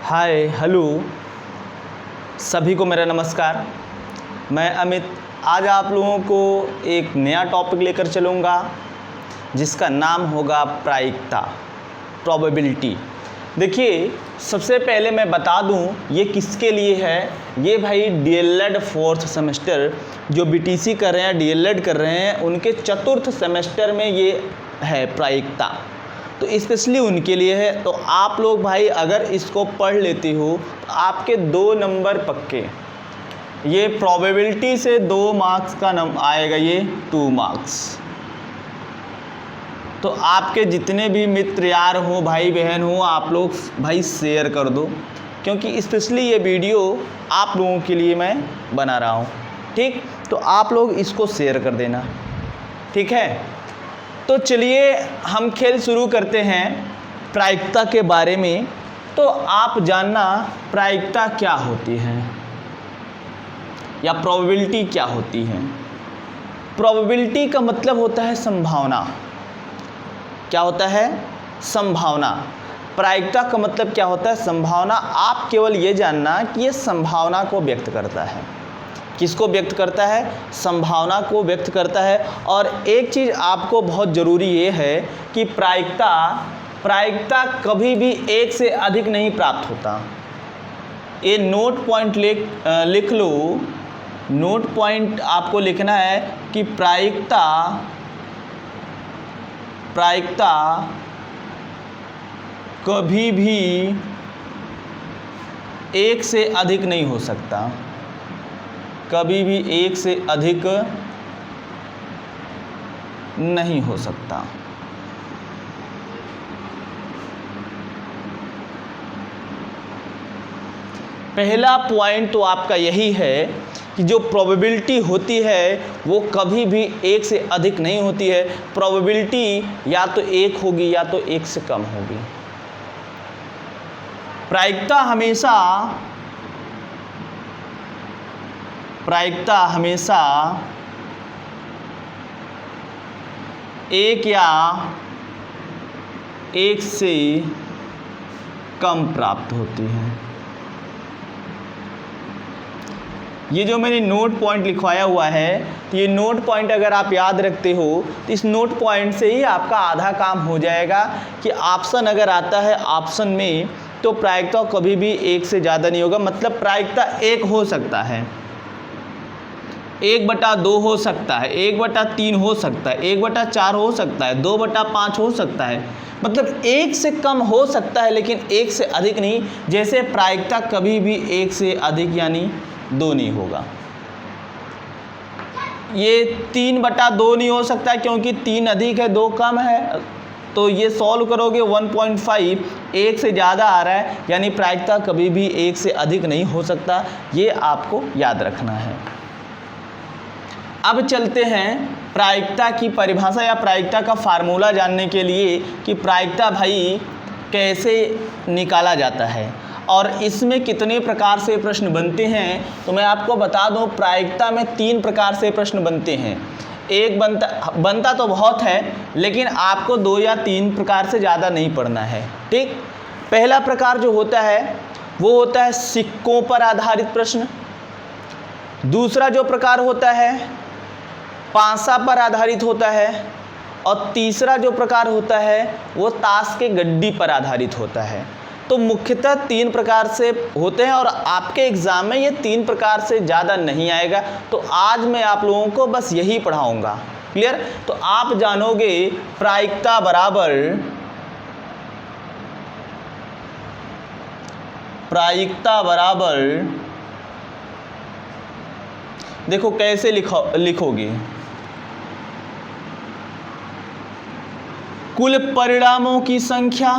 Hi hello सभी को मेरा नमस्कार। मैं अमित आज आप लोगों को एक नया टॉपिक लेकर चलूँगा जिसका नाम होगा प्रायिकता, प्रोबेबिलिटी। देखिए, सबसे पहले मैं बता दूं ये किसके लिए है। ये भाई डीएलएड फोर्थ सेमेस्टर जो बीटीसी कर रहे हैं, डीएलएड कर रहे हैं, उनके चतुर्थ सेमेस्टर में ये है प्रायिकता, तो स्पेशली उनके लिए है। तो आप लोग भाई अगर इसको पढ़ लेते हो तो आपके 2 नंबर पक्के। ये प्रोबेबिलिटी से 2 मार्क्स का आएगा, ये 2 मार्क्स। तो आपके जितने भी मित्र यार हो, भाई बहन हो, आप लोग भाई शेयर कर दो, क्योंकि स्पेशली ये वीडियो आप लोगों के लिए मैं बना रहा हूँ। ठीक, तो आप लोग इसको शेयर कर देना, ठीक है। तो चलिए हम खेल शुरू करते हैं प्रायिकता के बारे में। तो आप जानना प्रायिकता क्या होती है या प्रोबेबिलिटी क्या होती है। प्रोबेबिलिटी का मतलब होता है संभावना। क्या होता है? संभावना। प्रायिकता का मतलब क्या होता है? संभावना। आप केवल ये जानना कि ये संभावना को व्यक्त करता है। किसको व्यक्त करता है? संभावना को व्यक्त करता है। और एक चीज़ आपको बहुत ज़रूरी ये है कि प्रायिकता कभी भी एक से अधिक नहीं प्राप्त होता। ये नोट पॉइंट लिख लो। नोट पॉइंट आपको लिखना है कि प्रायिकता कभी भी एक से अधिक नहीं हो सकता। कभी भी एक से अधिक नहीं हो सकता। पहला पॉइंट तो आपका यही है कि जो प्रोबेबिलिटी होती है वो कभी भी एक से अधिक नहीं होती है। प्रोबेबिलिटी या तो एक होगी या तो एक से कम होगी। प्रायिकता हमेशा एक या एक से कम प्राप्त होती है। ये जो मैंने नोट पॉइंट लिखवाया हुआ है, तो ये नोट पॉइंट अगर आप याद रखते हो तो इस नोट पॉइंट से ही आपका आधा काम हो जाएगा कि ऑप्शन अगर आता है ऑप्शन में तो प्रायिकता कभी भी एक से ज़्यादा नहीं होगा। मतलब प्रायिकता एक हो सकता है, 1/2 हो सकता है, 1/3 हो सकता है, 1/4 हो सकता है, 2/5 हो सकता है। मतलब एक से कम हो सकता है लेकिन एक से अधिक नहीं। जैसे प्रायिकता कभी भी एक से अधिक यानी 2 नहीं होगा। ये 3/2 नहीं हो सकता क्योंकि 3 अधिक है 2 कम है। तो ये सॉल्व करोगे 1.5 एक से ज़्यादा आ रहा है, यानी प्रायिकता कभी भी एक से अधिक नहीं हो सकता। ये आपको याद रखना है। अब चलते हैं प्रायिकता की परिभाषा या प्रायिकता का फार्मूला जानने के लिए कि प्रायिकता भाई कैसे निकाला जाता है और इसमें कितने प्रकार से प्रश्न बनते हैं। तो मैं आपको बता दूं, प्रायिकता में 3 प्रकार से प्रश्न बनते हैं। एक बनता तो बहुत है, लेकिन आपको 2 या 3 प्रकार से ज़्यादा नहीं पढ़ना है। ठीक, पहला प्रकार जो होता है वो होता है सिक्कों पर आधारित प्रश्न। दूसरा जो प्रकार होता है पासा पर आधारित होता है। और तीसरा जो प्रकार होता है वो ताश के गड्डी पर आधारित होता है। तो मुख्यतः 3 प्रकार से होते हैं और आपके एग्ज़ाम में ये 3 प्रकार से ज़्यादा नहीं आएगा। तो आज मैं आप लोगों को बस यही पढ़ाऊँगा। क्लियर? तो आप जानोगे प्रायिकता बराबर देखो कैसे लिखोगे। कुल परिणामों की संख्या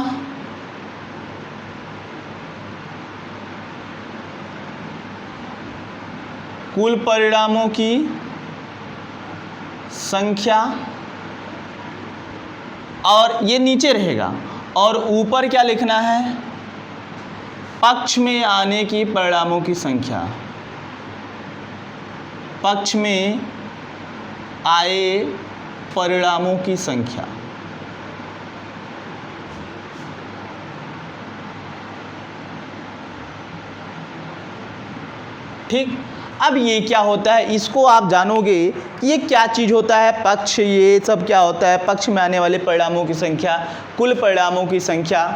और ये नीचे रहेगा और ऊपर क्या लिखना है? पक्ष में आने की परिणामों की संख्या। पक्ष में आए परिणामों की संख्या। ठीक, अब ये क्या होता है, इसको आप जानोगे कि ये क्या चीज़ होता है। पक्ष, ये सब क्या होता है, पक्ष में आने वाले परिणामों की संख्या, कुल परिणामों की संख्या।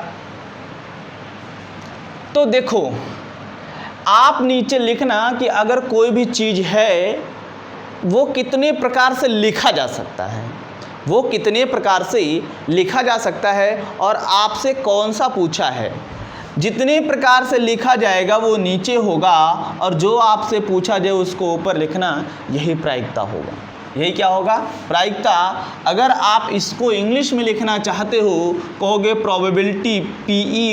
तो देखो, आप नीचे लिखना कि अगर कोई भी चीज़ है वो कितने प्रकार से लिखा जा सकता है, वो कितने प्रकार से लिखा जा सकता है और आपसे कौन सा पूछा है। जितने प्रकार से लिखा जाएगा वो नीचे होगा और जो आपसे पूछा जाए उसको ऊपर लिखना, यही प्रायिकता होगा। यही क्या होगा, प्रायिकता। अगर आप इसको इंग्लिश में लिखना चाहते हो, कहोगे probability PE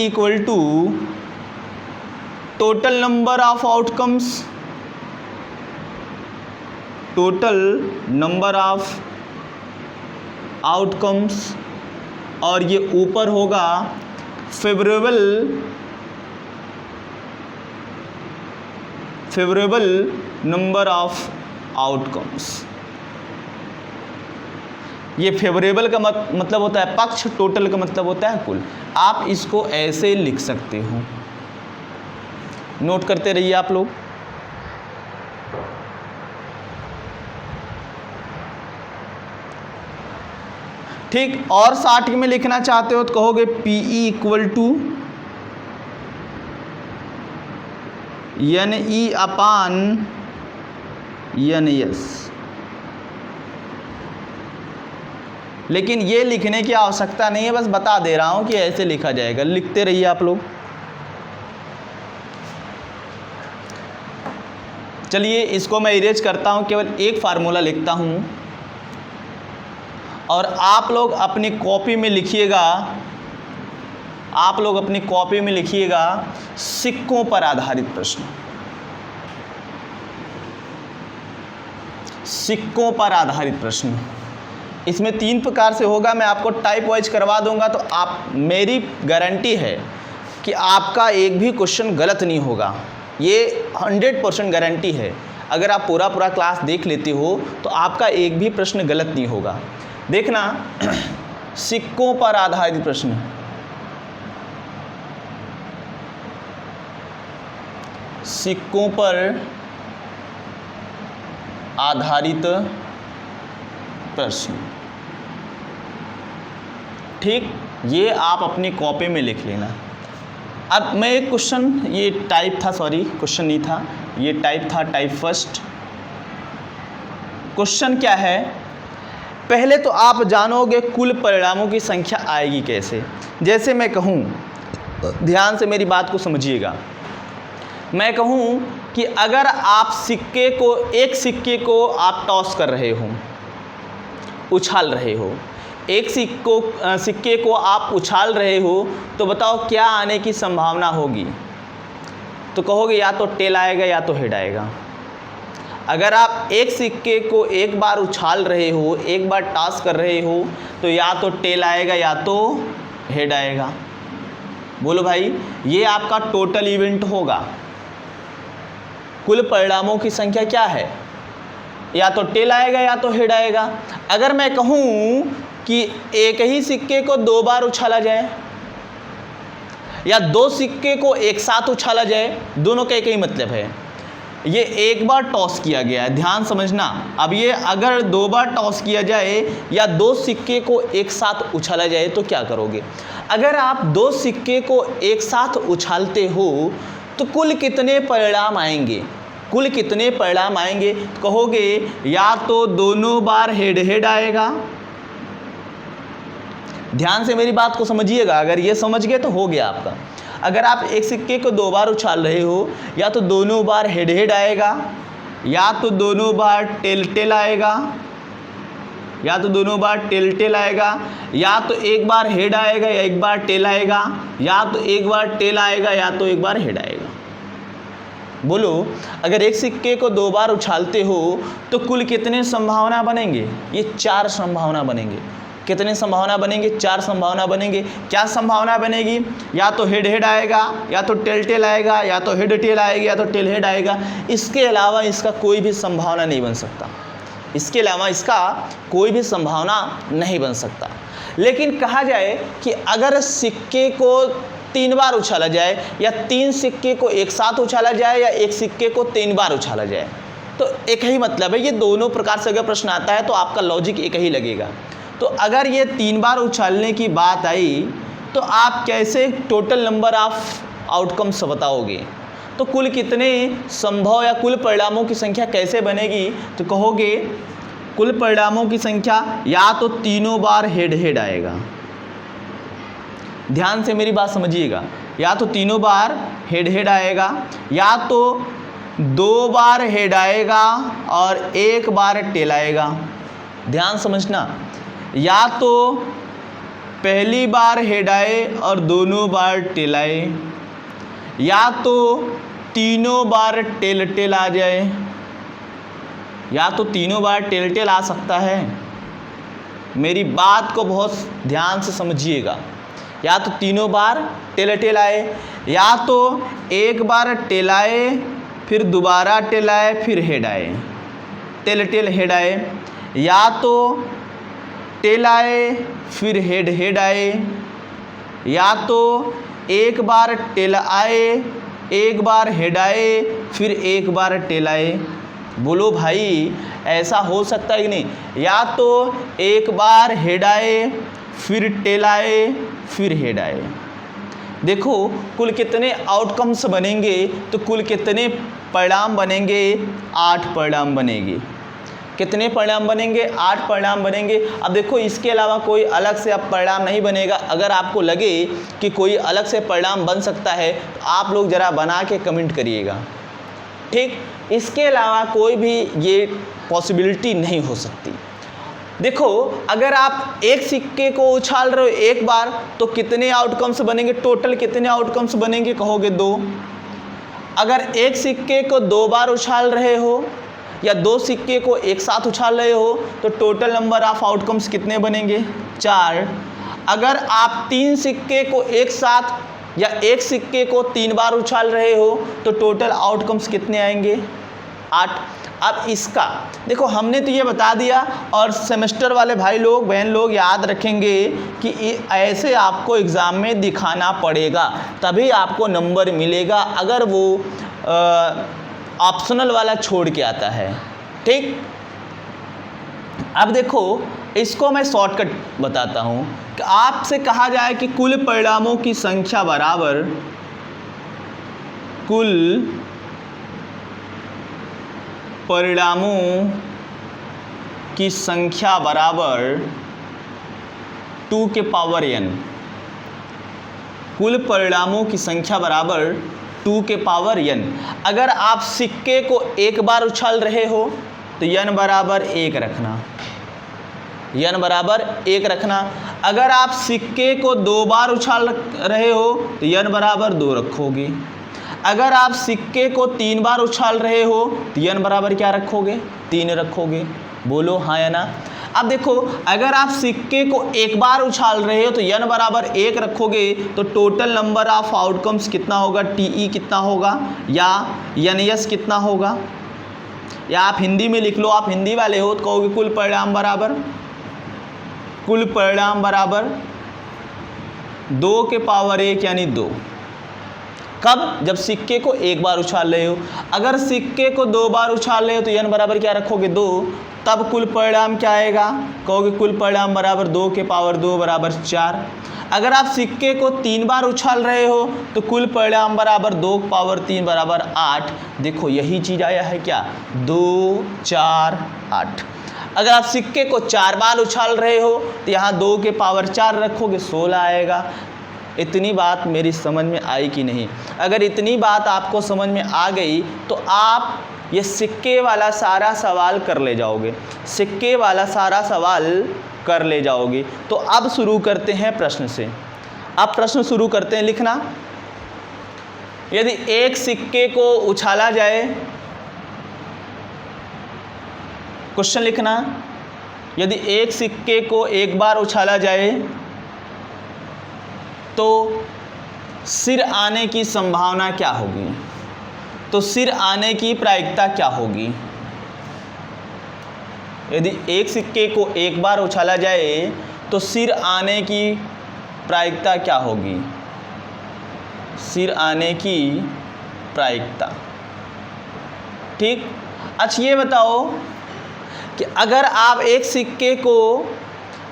equal to total number of outcomes, total number of outcomes, और ये ऊपर होगा फेवरेबल नंबर ऑफ आउटकम्स। ये फेवरेबल का मतलब होता है पक्ष, टोटल का मतलब होता है कुल। आप इसको ऐसे लिख सकते हो, नोट करते रहिए आप लोग। ठीक, और 60 में लिखना चाहते हो तो कहोगे PE equal to NE upon NS। लेकिन ये लिखने की आवश्यकता नहीं है, बस बता दे रहा हूं कि ऐसे लिखा जाएगा, लिखते रहिए आप लोग। चलिए इसको मैं इरेज करता हूं, केवल एक फार्मूला लिखता हूं और आप लोग अपनी कॉपी में लिखिएगा, आप लोग अपनी कॉपी में लिखिएगा सिक्कों पर आधारित प्रश्न। सिक्कों पर आधारित प्रश्न, इसमें 3 प्रकार से होगा। मैं आपको टाइप वाइज करवा दूंगा, तो आप, मेरी गारंटी है कि आपका एक भी क्वेश्चन गलत नहीं होगा। ये 100% गारंटी है। अगर आप पूरा क्लास देख लेते हो तो आपका एक भी प्रश्न गलत नहीं होगा। देखना, सिक्कों पर आधारित प्रश्न, सिक्कों पर आधारित प्रश्न। ठीक, ये आप अपनी कॉपी में लिख लेना। अब मैं एक क्वेश्चन, ये टाइप था, सॉरी क्वेश्चन नहीं था, ये टाइप था, टाइप फर्स्ट। क्वेश्चन क्या है, पहले तो आप जानोगे कुल परिणामों की संख्या आएगी कैसे। जैसे मैं कहूँ, ध्यान से मेरी बात को समझिएगा, मैं कहूँ कि अगर आप एक सिक्के को आप टॉस कर रहे हो, उछाल रहे हो, एक सिक्के को आप उछाल रहे हो, तो बताओ क्या आने की संभावना होगी। तो कहोगे या तो टेल आएगा या तो हेड आएगा। अगर आप एक सिक्के को एक बार उछाल रहे हो, एक बार टॉस कर रहे हो, तो या तो टेल आएगा या तो हेड आएगा। बोलो भाई, ये आपका टोटल इवेंट होगा। कुल परिणामों की संख्या क्या है, या तो टेल आएगा या तो हेड आएगा। अगर मैं कहूँ कि एक ही सिक्के को 2 बार उछाला जाए या 2 सिक्के को एक साथ उछाला जाए, दोनों का एक ही मतलब है। ये एक बार टॉस किया गया है, ध्यान समझना। अब ये अगर 2 बार टॉस किया जाए या 2 सिक्के को एक साथ उछाला जाए तो क्या करोगे। अगर आप 2 सिक्के को एक साथ उछालते हो तो कुल कितने परिणाम आएंगे, कुल कितने परिणाम आएंगे। कहोगे या तो दोनों बार हेड हेड आएगा। ध्यान से मेरी बात को समझिएगा, अगर ये समझ गए तो हो गया आपका। अगर आप एक सिक्के को 2 बार उछाल रहे हो, या तो दोनों बार हेड हेड आएगा, या तो दोनों बार टेल टेल आएगा, या तो दोनों बार टेल टेल आएगा, या तो एक बार हेड आएगा या एक बार टेल आएगा, या तो एक बार टेल आएगा या तो एक बार हेड आएगा। बोलो, अगर एक सिक्के को 2 बार उछालते हो तो कुल कितने संभावना बनेंगे। ये 4 संभावना बनेंगे। कितने संभावना बनेंगे, 4 संभावना बनेंगे। क्या संभावना बनेगी, या तो हेड हेड आएगा, या तो टेल टेल आएगा, या तो हेड टेल आएगा, या तो टेल हेड आएगा। इसके अलावा इसका कोई भी संभावना नहीं बन सकता, इसके अलावा इसका कोई भी संभावना नहीं बन सकता। लेकिन कहा जाए कि अगर सिक्के को 3 बार उछाला जाए, या 3 सिक्के को एक साथ उछाला जाए, या एक सिक्के को 3 बार उछाला जाए। तो एक ही मतलब है, ये दोनों प्रकार से अगर प्रश्न आता है तो आपका लॉजिक एक ही लगेगा। तो अगर ये 3 बार उछालने की बात आई तो आप कैसे टोटल नंबर ऑफ आउटकम्स बताओगे? तो कुल कितने संभव या कुल परिणामों की संख्या कैसे बनेगी? तो कहोगे कुल परिणामों की संख्या या तो तीनों बार हेड हेड आएगा, ध्यान से मेरी बात समझिएगा, या तो तीनों बार हेड हेड आएगा, या तो 2 बार हेड आएगा और 1 बार टेल आएगा। ध्यान समझना, या तो पहली बार हेड आए और दोनों बार टेल आए, या तो तीनों बार टेल टेल आ जाए, या तो तीनों बार टेल टेल आ सकता है। मेरी बात को बहुत ध्यान से समझिएगा, या तो तीनों बार टेल टेल आए, या तो एक बार टेल आए फिर दोबारा टेल आए फिर हेड आए, टेल टेल हेड आए, या तो टेल आए फिर हेड हेड आए, या तो एक बार टेल आए एक बार हेड आए फिर एक बार टेल आए। बोलो भाई, ऐसा हो सकता है कि नहीं? या तो एक बार हेड आए फिर टेल आए फिर हेड आए। देखो कुल कितने आउटकम्स बनेंगे, तो कुल कितने परिणाम बनेंगे? 8 परिणाम बनेंगे। कितने परिणाम बनेंगे? 8 परिणाम बनेंगे। अब देखो इसके अलावा कोई अलग से अब परिणाम नहीं बनेगा। अगर आपको लगे कि कोई अलग से परिणाम बन सकता है तो आप लोग ज़रा बना के कमेंट करिएगा, ठीक? इसके अलावा कोई भी ये पॉसिबिलिटी नहीं हो सकती। देखो अगर आप एक सिक्के को उछाल रहे हो एक बार तो कितने आउटकम्स बनेंगे? टोटल कितने आउटकम्स बनेंगे? कहोगे 2। अगर एक सिक्के को 2 बार उछाल रहे हो या 2 सिक्के को एक साथ उछाल रहे हो तो टोटल नंबर ऑफ आउटकम्स कितने बनेंगे? 4। अगर आप 3 सिक्के को एक साथ या एक सिक्के को 3 बार उछाल रहे हो तो टोटल आउटकम्स कितने आएंगे? 8। अब इसका देखो हमने तो ये बता दिया, और सेमेस्टर वाले भाई लोग बहन लोग याद रखेंगे कि ऐसे आपको एग्ज़ाम में दिखाना पड़ेगा, तभी आपको नंबर मिलेगा अगर वो ऑप्शनल वाला छोड़ के आता है, ठीक? अब देखो इसको मैं शॉर्टकट बताता हूँ कि आपसे कहा जाए कि कुल परिणामों की संख्या बराबर कुल परिणामों की संख्या बराबर 2 के पावर n। कुल परिणामों की संख्या बराबर 2 के पावर n। अगर आप सिक्के को एक बार उछाल रहे हो तो n बराबर 1 रखना, n बराबर 1 रखना। अगर आप सिक्के को 2 बार उछाल रहे हो तो n बराबर 2 रखोगे। अगर आप सिक्के को 3 बार उछाल रहे हो तो n बराबर क्या रखोगे? 3 रखोगे। बोलो हाँ या ना। अब देखो अगर आप सिक्के को एक बार उछाल रहे हो तो n बराबर 1 रखोगे तो टोटल नंबर ऑफ आउटकम्स कितना होगा? TE कितना होगा या NS कितना होगा? या आप हिंदी में लिख लो, आप हिंदी वाले हो तो कहोगे कुल परिणाम बराबर 2 के पावर 1 यानी 2। कब? जब सिक्के को एक बार उछाल रहे हो। अगर सिक्के को 2 बार उछाल रहे हो तो n बराबर क्या रखोगे? 2। तब कुल परिणाम क्या आएगा? कहोगे कुल परिणाम बराबर 2 के पावर 2 बराबर 4। अगर आप सिक्के को 3 बार उछाल रहे हो तो कुल परिणाम बराबर 2 पावर 3 बराबर 8। देखो यही चीज़ आया है क्या? 2 4 8। अगर आप सिक्के को 4 बार उछाल रहे हो तो यहाँ 2 के पावर 4 रखोगे, 16 आएगा। इतनी बात मेरी समझ में आई कि नहीं? अगर इतनी बात आपको समझ में आ गई तो आप ये सिक्के वाला सारा सवाल कर ले जाओगे, सिक्के वाला सारा सवाल कर ले जाओगे। तो अब शुरू करते हैं प्रश्न से। अब प्रश्न शुरू करते हैं लिखना। यदि एक सिक्के को उछाला जाए, क्वेश्चन लिखना, यदि एक सिक्के को एक बार उछाला जाए तो सिर आने की संभावना क्या होगी? तो सिर आने की प्रायिकता क्या होगी? यदि एक सिक्के को एक बार उछाला जाए तो सिर आने की प्रायिकता क्या होगी? सिर आने की प्रायिकता। ठीक। अच्छा ये बताओ कि अगर आप एक सिक्के को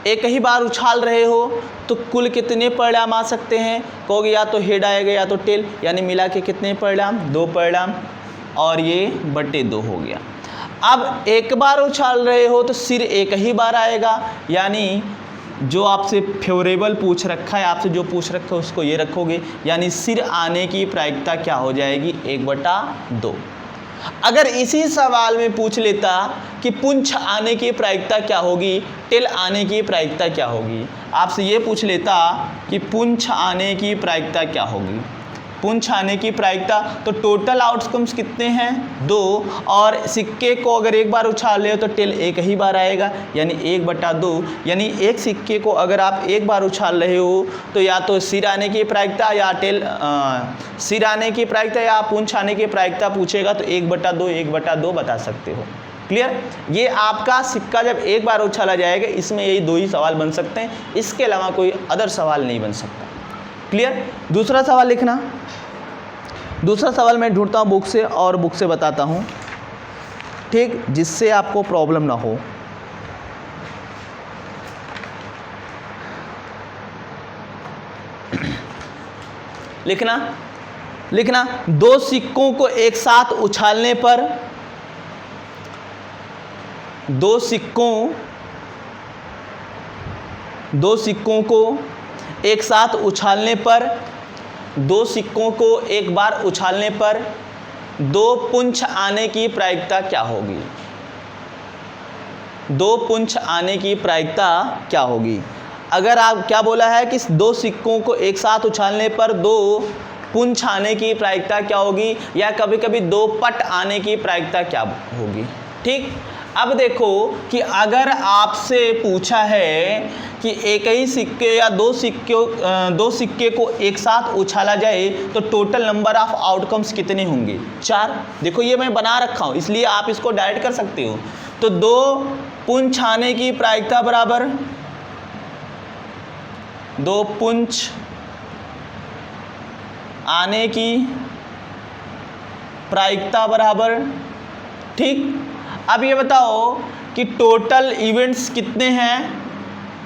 एक ही बार उछाल रहे हो तो कुल कितने परिणाम आ सकते हैं? कहोगे या तो हेड आएगा या तो टेल, यानी मिला के कितने परिणाम? 2 परिणाम, और ये बटे 2 हो गया। अब एक बार उछाल रहे हो तो सिर एक ही बार आएगा, यानी जो आपसे फेवरेबल पूछ रखा है, आपसे जो पूछ रखा है उसको ये रखोगे, यानी सिर आने की प्रायिकता क्या हो जाएगी? 1/2। अगर इसी सवाल में पूछ लेता कि पुंछ आने की प्रायिकता क्या होगी, टेल आने की प्रायिकता क्या होगी, आपसे ये पूछ लेता कि पुंछ आने की प्रायिकता क्या होगी, पुंछ आने की प्रायिकता, तो टोटल आउटकम्स कितने हैं? 2, और सिक्के को अगर एक बार उछाल रहे हो तो टेल एक ही बार आएगा, यानी 1/2। यानी एक सिक्के को अगर आप एक बार उछाल रहे हो तो या तो सिर आने की प्रायिकता या सिर आने की प्रायिकता या पुंछ आने की प्रायिकता पूछेगा तो 1/2 बता सकते हो। क्लियर? ये आपका सिक्का जब एक बार उछाला जाएगा, इसमें यही 2 ही सवाल बन सकते हैं, इसके अलावा कोई अदर सवाल नहीं बन सकता। क्लियर? दूसरा सवाल लिखना। दूसरा सवाल मैं ढूंढता हूँ बुक से और बुक से बताता हूँ, ठीक, जिससे आपको प्रॉब्लम ना हो। लिखना 2 सिक्कों को एक साथ उछालने पर, 2 सिक्कों को एक साथ उछालने पर, 2 सिक्कों को एक बार उछालने पर 2 पुंछ आने की प्रायिकता क्या होगी? 2 पुंछ आने की प्रायिकता क्या होगी? अगर आप क्या बोला है कि 2 सिक्कों को एक साथ उछालने पर 2 पुंछ आने की प्रायिकता क्या होगी, या कभी कभी 2 पट आने की प्रायिकता क्या होगी? ठीक। अब देखो कि अगर आपसे पूछा है कि एक ही सिक्के या 2 सिक्के को एक साथ उछाला जाए तो टोटल नंबर ऑफ आउटकम्स कितने होंगे? 4। देखो ये मैं बना रखा हूँ, इसलिए आप इसको डायरेक्ट कर सकते हो। तो 2 पुंछ आने की प्रायिकता बराबर 2 पुंछ आने की प्रायिकता बराबर, ठीक। अब ये बताओ कि टोटल इवेंट्स कितने हैं?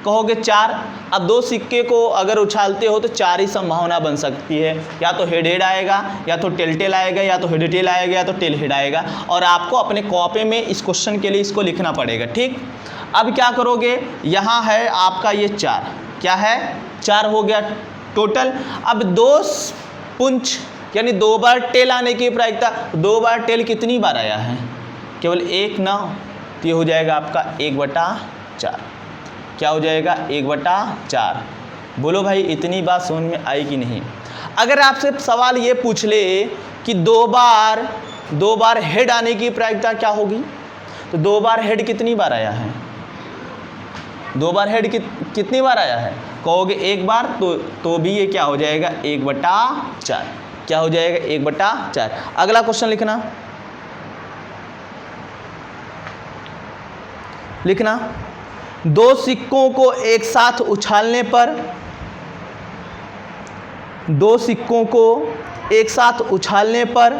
कहोगे 4। अब 2 सिक्के को अगर उछालते हो तो 4 ही संभावना बन सकती है, या तो हेड हेड आएगा, या तो टेल टेल आएगा, या तो हेड टेल आएगा, या तो टेल हेड आएगा, और आपको अपने कॉपी में इस क्वेश्चन के लिए इसको लिखना पड़ेगा। ठीक। अब क्या करोगे, यहाँ है आपका ये 4, क्या है? 4 हो गया टोटल। अब 2 पुंछ यानी 2 बार टेल आने की प्रायिकता, 2 बार टेल कितनी बार आया है? केवल 1 ना, तो ये हो जाएगा आपका 1/4। क्या हो जाएगा? 1/4। बोलो भाई इतनी बात समझ में आई कि नहीं? अगर आपसे सवाल ये पूछ ले कि 2 बार हेड आने की प्रायिकता क्या होगी, तो 2 बार हेड कितनी बार आया है? 2 बार हेड कितनी बार आया है? कहोगे 1 बार, तो भी ये क्या हो जाएगा? 1/4। क्या हो जाएगा? 1/4। अगला क्वेश्चन लिखना 2 सिक्कों को एक साथ उछालने पर, 2 सिक्कों को एक साथ उछालने पर,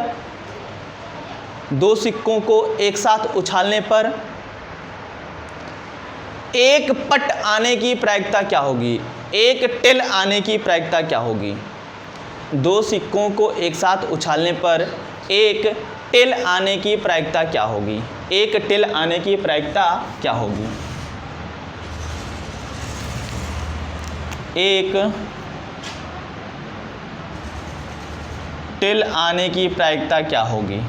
2 सिक्कों को एक साथ उछालने पर 1 पट आने की प्रायिकता क्या होगी? 1 टेल आने की प्रायिकता क्या होगी? 2 सिक्कों को एक साथ उछालने पर 1 टेल आने की प्रायिकता क्या होगी? 1 टेल आने की प्रायिकता क्या होगी? 1 टेल आने की प्रायिकता क्या होगी?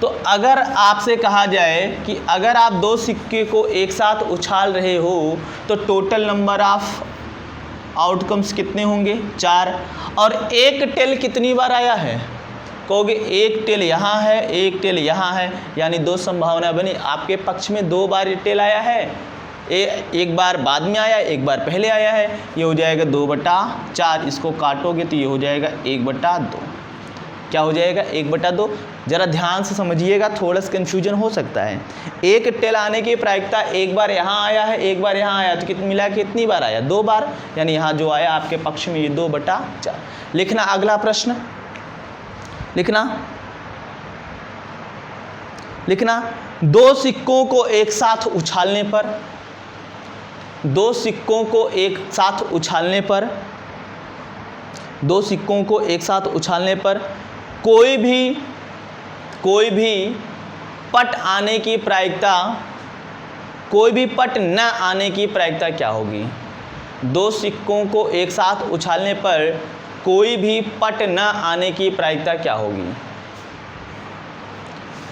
तो अगर आपसे कहा जाए कि अगर आप 2 सिक्के को एक साथ उछाल रहे हो तो टोटल नंबर ऑफ आउटकम्स कितने होंगे? 4। और 1 टेल कितनी बार आया है? कहोगे 1 टेल यहाँ है, 1 टेल यहाँ है, यानी 2 संभावना बनी। आपके पक्ष में 2 बार टेल आया है, एक बार बाद में आया, एक बार पहले आया है, ये हो जाएगा 2/4। इसको काटोगे तो ये हो जाएगा 1/2। क्या हो जाएगा 1/2। ज़रा ध्यान से समझिएगा, थोड़ा सा कन्फ्यूजन हो सकता है। एक टेल आने की प्रायिकता एक बार यहाँ आया है, एक बार यहाँ आया, तो कितनी मिला के कितनी बार आया 2 बार, यानी यहाँ जो आया आपके पक्ष में ये 2/4। लिखना अगला प्रश्न, लिखना 2 सिक्कों को एक साथ उछालने पर, 2 सिक्कों को एक साथ उछालने पर, 2 सिक्कों को एक साथ उछालने पर कोई भी पट आने की प्रायिकता, कोई भी पट न आने की प्रायिकता क्या होगी? 2 सिक्कों को एक साथ उछालने पर कोई भी पट न आने की प्रायिकता क्या होगी?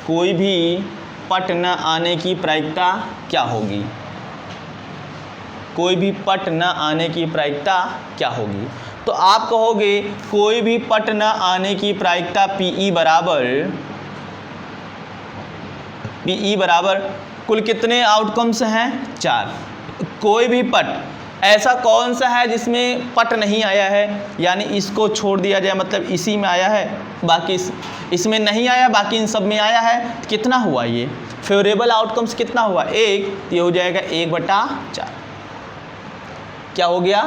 कोई भी पट न आने की प्रायिकता क्या होगी? कोई भी पट न आने की प्रायिकता क्या होगी? तो आप कहोगे कोई भी पट न आने की प्रायिकता PE बराबर कुल कितने आउटकम्स हैं? 4। कोई भी पट, ऐसा कौन सा है जिसमें पट नहीं आया है, यानी इसको छोड़ दिया जाए, मतलब इसी में आया है, बाकी इसमें नहीं आया, बाकी इन सब में आया है। तो कितना हुआ ये फेवरेबल आउटकम्स कितना हुआ? 1। ये हो जाएगा 1/4। क्या हो गया?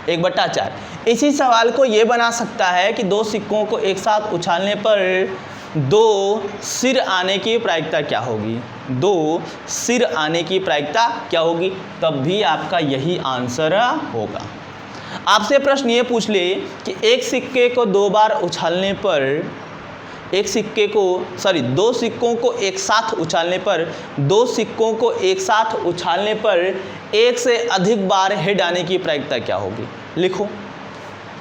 1/4। इसी सवाल को ये बना सकता है कि 2 सिक्कों को एक साथ उछालने पर 2 सिर आने की प्रायिकता क्या होगी? 2 सिर आने की प्रायिकता क्या होगी? तब भी आपका यही आंसर होगा। आपसे प्रश्न ये पूछ ले कि एक सिक्के को 2 बार उछालने पर, 2 सिक्कों को एक साथ उछालने पर, 2 सिक्कों को एक साथ उछालने पर 1 से अधिक बार हेड आने की प्रायिकता क्या होगी? लिखो,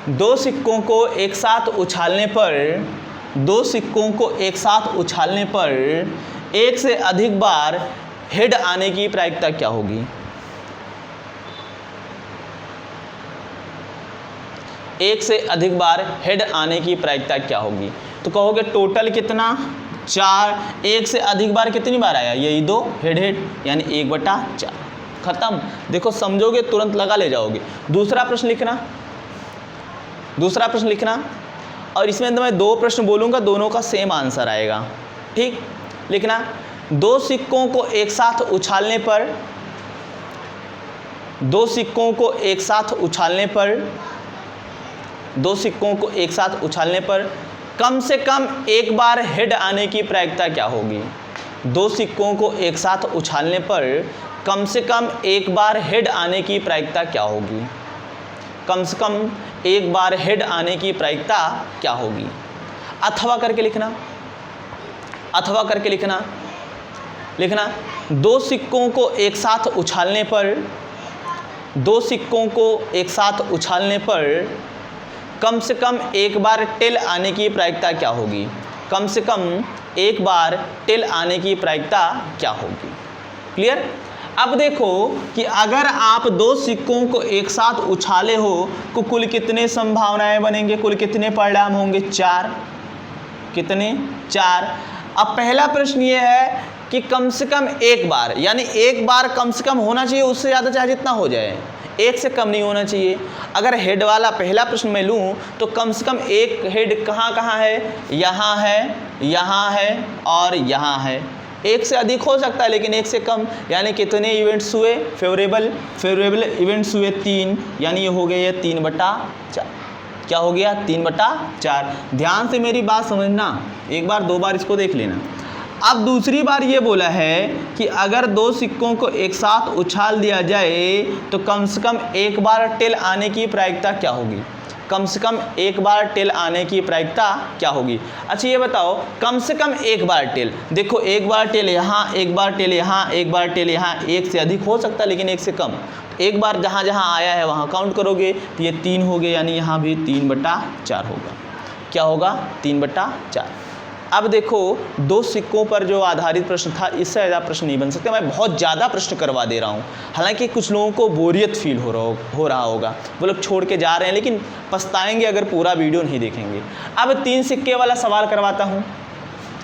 2 सिक्कों को एक साथ उछालने पर, 2 सिक्कों को एक साथ उछालने पर 1 से अधिक बार हेड आने की प्रायिकता क्या होगी? 1 से अधिक बार हेड आने की प्रायिकता क्या होगी? तो कहोगे टोटल कितना? 4। 1 से अधिक बार कितनी बार आया? यही 2 हेड, यानी 1/4। खत्म। देखो समझोगे तुरंत लगा ले जाओगे। दूसरा प्रश्न लिखना, और इसमें तो मैं 2 प्रश्न बोलूँगा, दोनों का सेम आंसर आएगा। ठीक, लिखना 2 सिक्कों को एक साथ उछालने पर, 2 सिक्कों को एक साथ उछालने पर, 2 सिक्कों को एक साथ उछालने पर कम से कम एक बार हेड आने की प्रायिकता क्या होगी? 2 सिक्कों को एक साथ उछालने पर कम से कम एक बार हेड आने की प्रायिकता क्या होगी? कम से कम एक बार हेड आने की प्रायिकता क्या होगी? अथवा करके लिखना, लिखना 2 सिक्कों को एक साथ उछालने पर, 2 सिक्कों को एक साथ उछालने पर कम से कम एक बार टेल आने की प्रायिकता क्या होगी? कम से कम एक बार टेल आने की प्रायिकता क्या होगी? क्लियर? अब देखो कि अगर आप 2 सिक्कों को एक साथ उछाले हो तो कुल कितने संभावनाएं बनेंगे, कुल कितने परिणाम होंगे? 4। कितने? 4। अब पहला प्रश्न ये है कि कम से कम एक बार, यानी एक बार कम से कम होना चाहिए, उससे ज़्यादा चाहे जितना हो जाए, 1 से कम नहीं होना चाहिए। अगर हेड वाला पहला प्रश्न मैं लूँ तो कम से कम एक हेड कहाँ है? यहाँ है और यहाँ है। 1 से अधिक हो सकता है लेकिन 1 से कम, यानी कितने इवेंट्स हुए? फेवरेबल इवेंट्स हुए 3, यानी ये हो गया ये 3/4। क्या हो गया? 3/4। ध्यान से मेरी बात समझना, एक बार 2 बार इसको देख लेना। अब दूसरी बार ये बोला है कि अगर 2 सिक्कों को एक साथ उछाल दिया जाए तो कम से कम एक बार टेल आने की प्रायिकता क्या होगी? कम से कम एक बार टेल आने की प्रायिकता क्या होगी? अच्छा ये बताओ, कम से कम एक बार टेल, देखो एक बार टेल यहाँ, एक बार टेल यहाँ, एक बार टेल यहाँ, 1 से अधिक हो सकता है लेकिन 1 से कम। एक बार जहाँ जहाँ आया है वहाँ काउंट करोगे तो ये 3 हो गए, यानी यहाँ भी 3/4 होगा। क्या होगा? 3/4। अब देखो 2 सिक्कों पर जो आधारित प्रश्न था, इससे ज़्यादा प्रश्न नहीं बन सकते। मैं बहुत ज़्यादा प्रश्न करवा दे रहा हूँ, हालांकि कुछ लोगों को बोरियत फील हो रहा होगा, वो लोग छोड़ के जा रहे हैं, लेकिन पछताएंगे अगर पूरा वीडियो नहीं देखेंगे। अब 3 सिक्के वाला सवाल करवाता हूँ।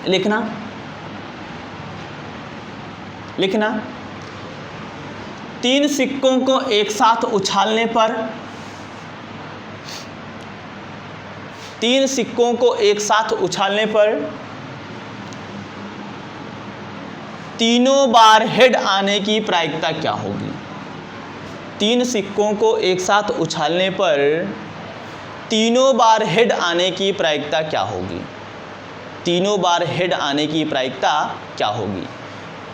लिखना 3 सिक्कों को एक साथ उछालने पर, 3 सिक्कों को एक साथ उछालने पर तीनों बार हेड आने की प्रायिकता क्या होगी? 3 सिक्कों को एक साथ उछालने पर तीनों बार हेड आने की प्रायिकता क्या होगी? तीनों बार हेड आने की प्रायिकता क्या होगी?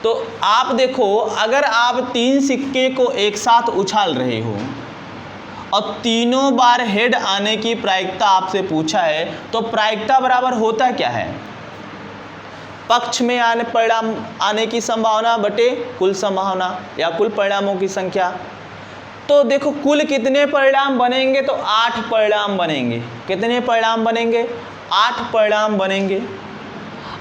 तो आप देखो, अगर आप 3 सिक्के को एक साथ उछाल रहे हो और तीनों बार हेड आने की प्रायिकता आपसे पूछा है, तो प्रायिकता बराबर होता क्या है? पक्ष में आने परिणाम आने की संभावना बटे कुल संभावना या कुल परिणामों की संख्या। तो देखो, कुल कितने परिणाम बनेंगे? तो 8 परिणाम बनेंगे। कितने परिणाम बनेंगे? 8 परिणाम बनेंगे।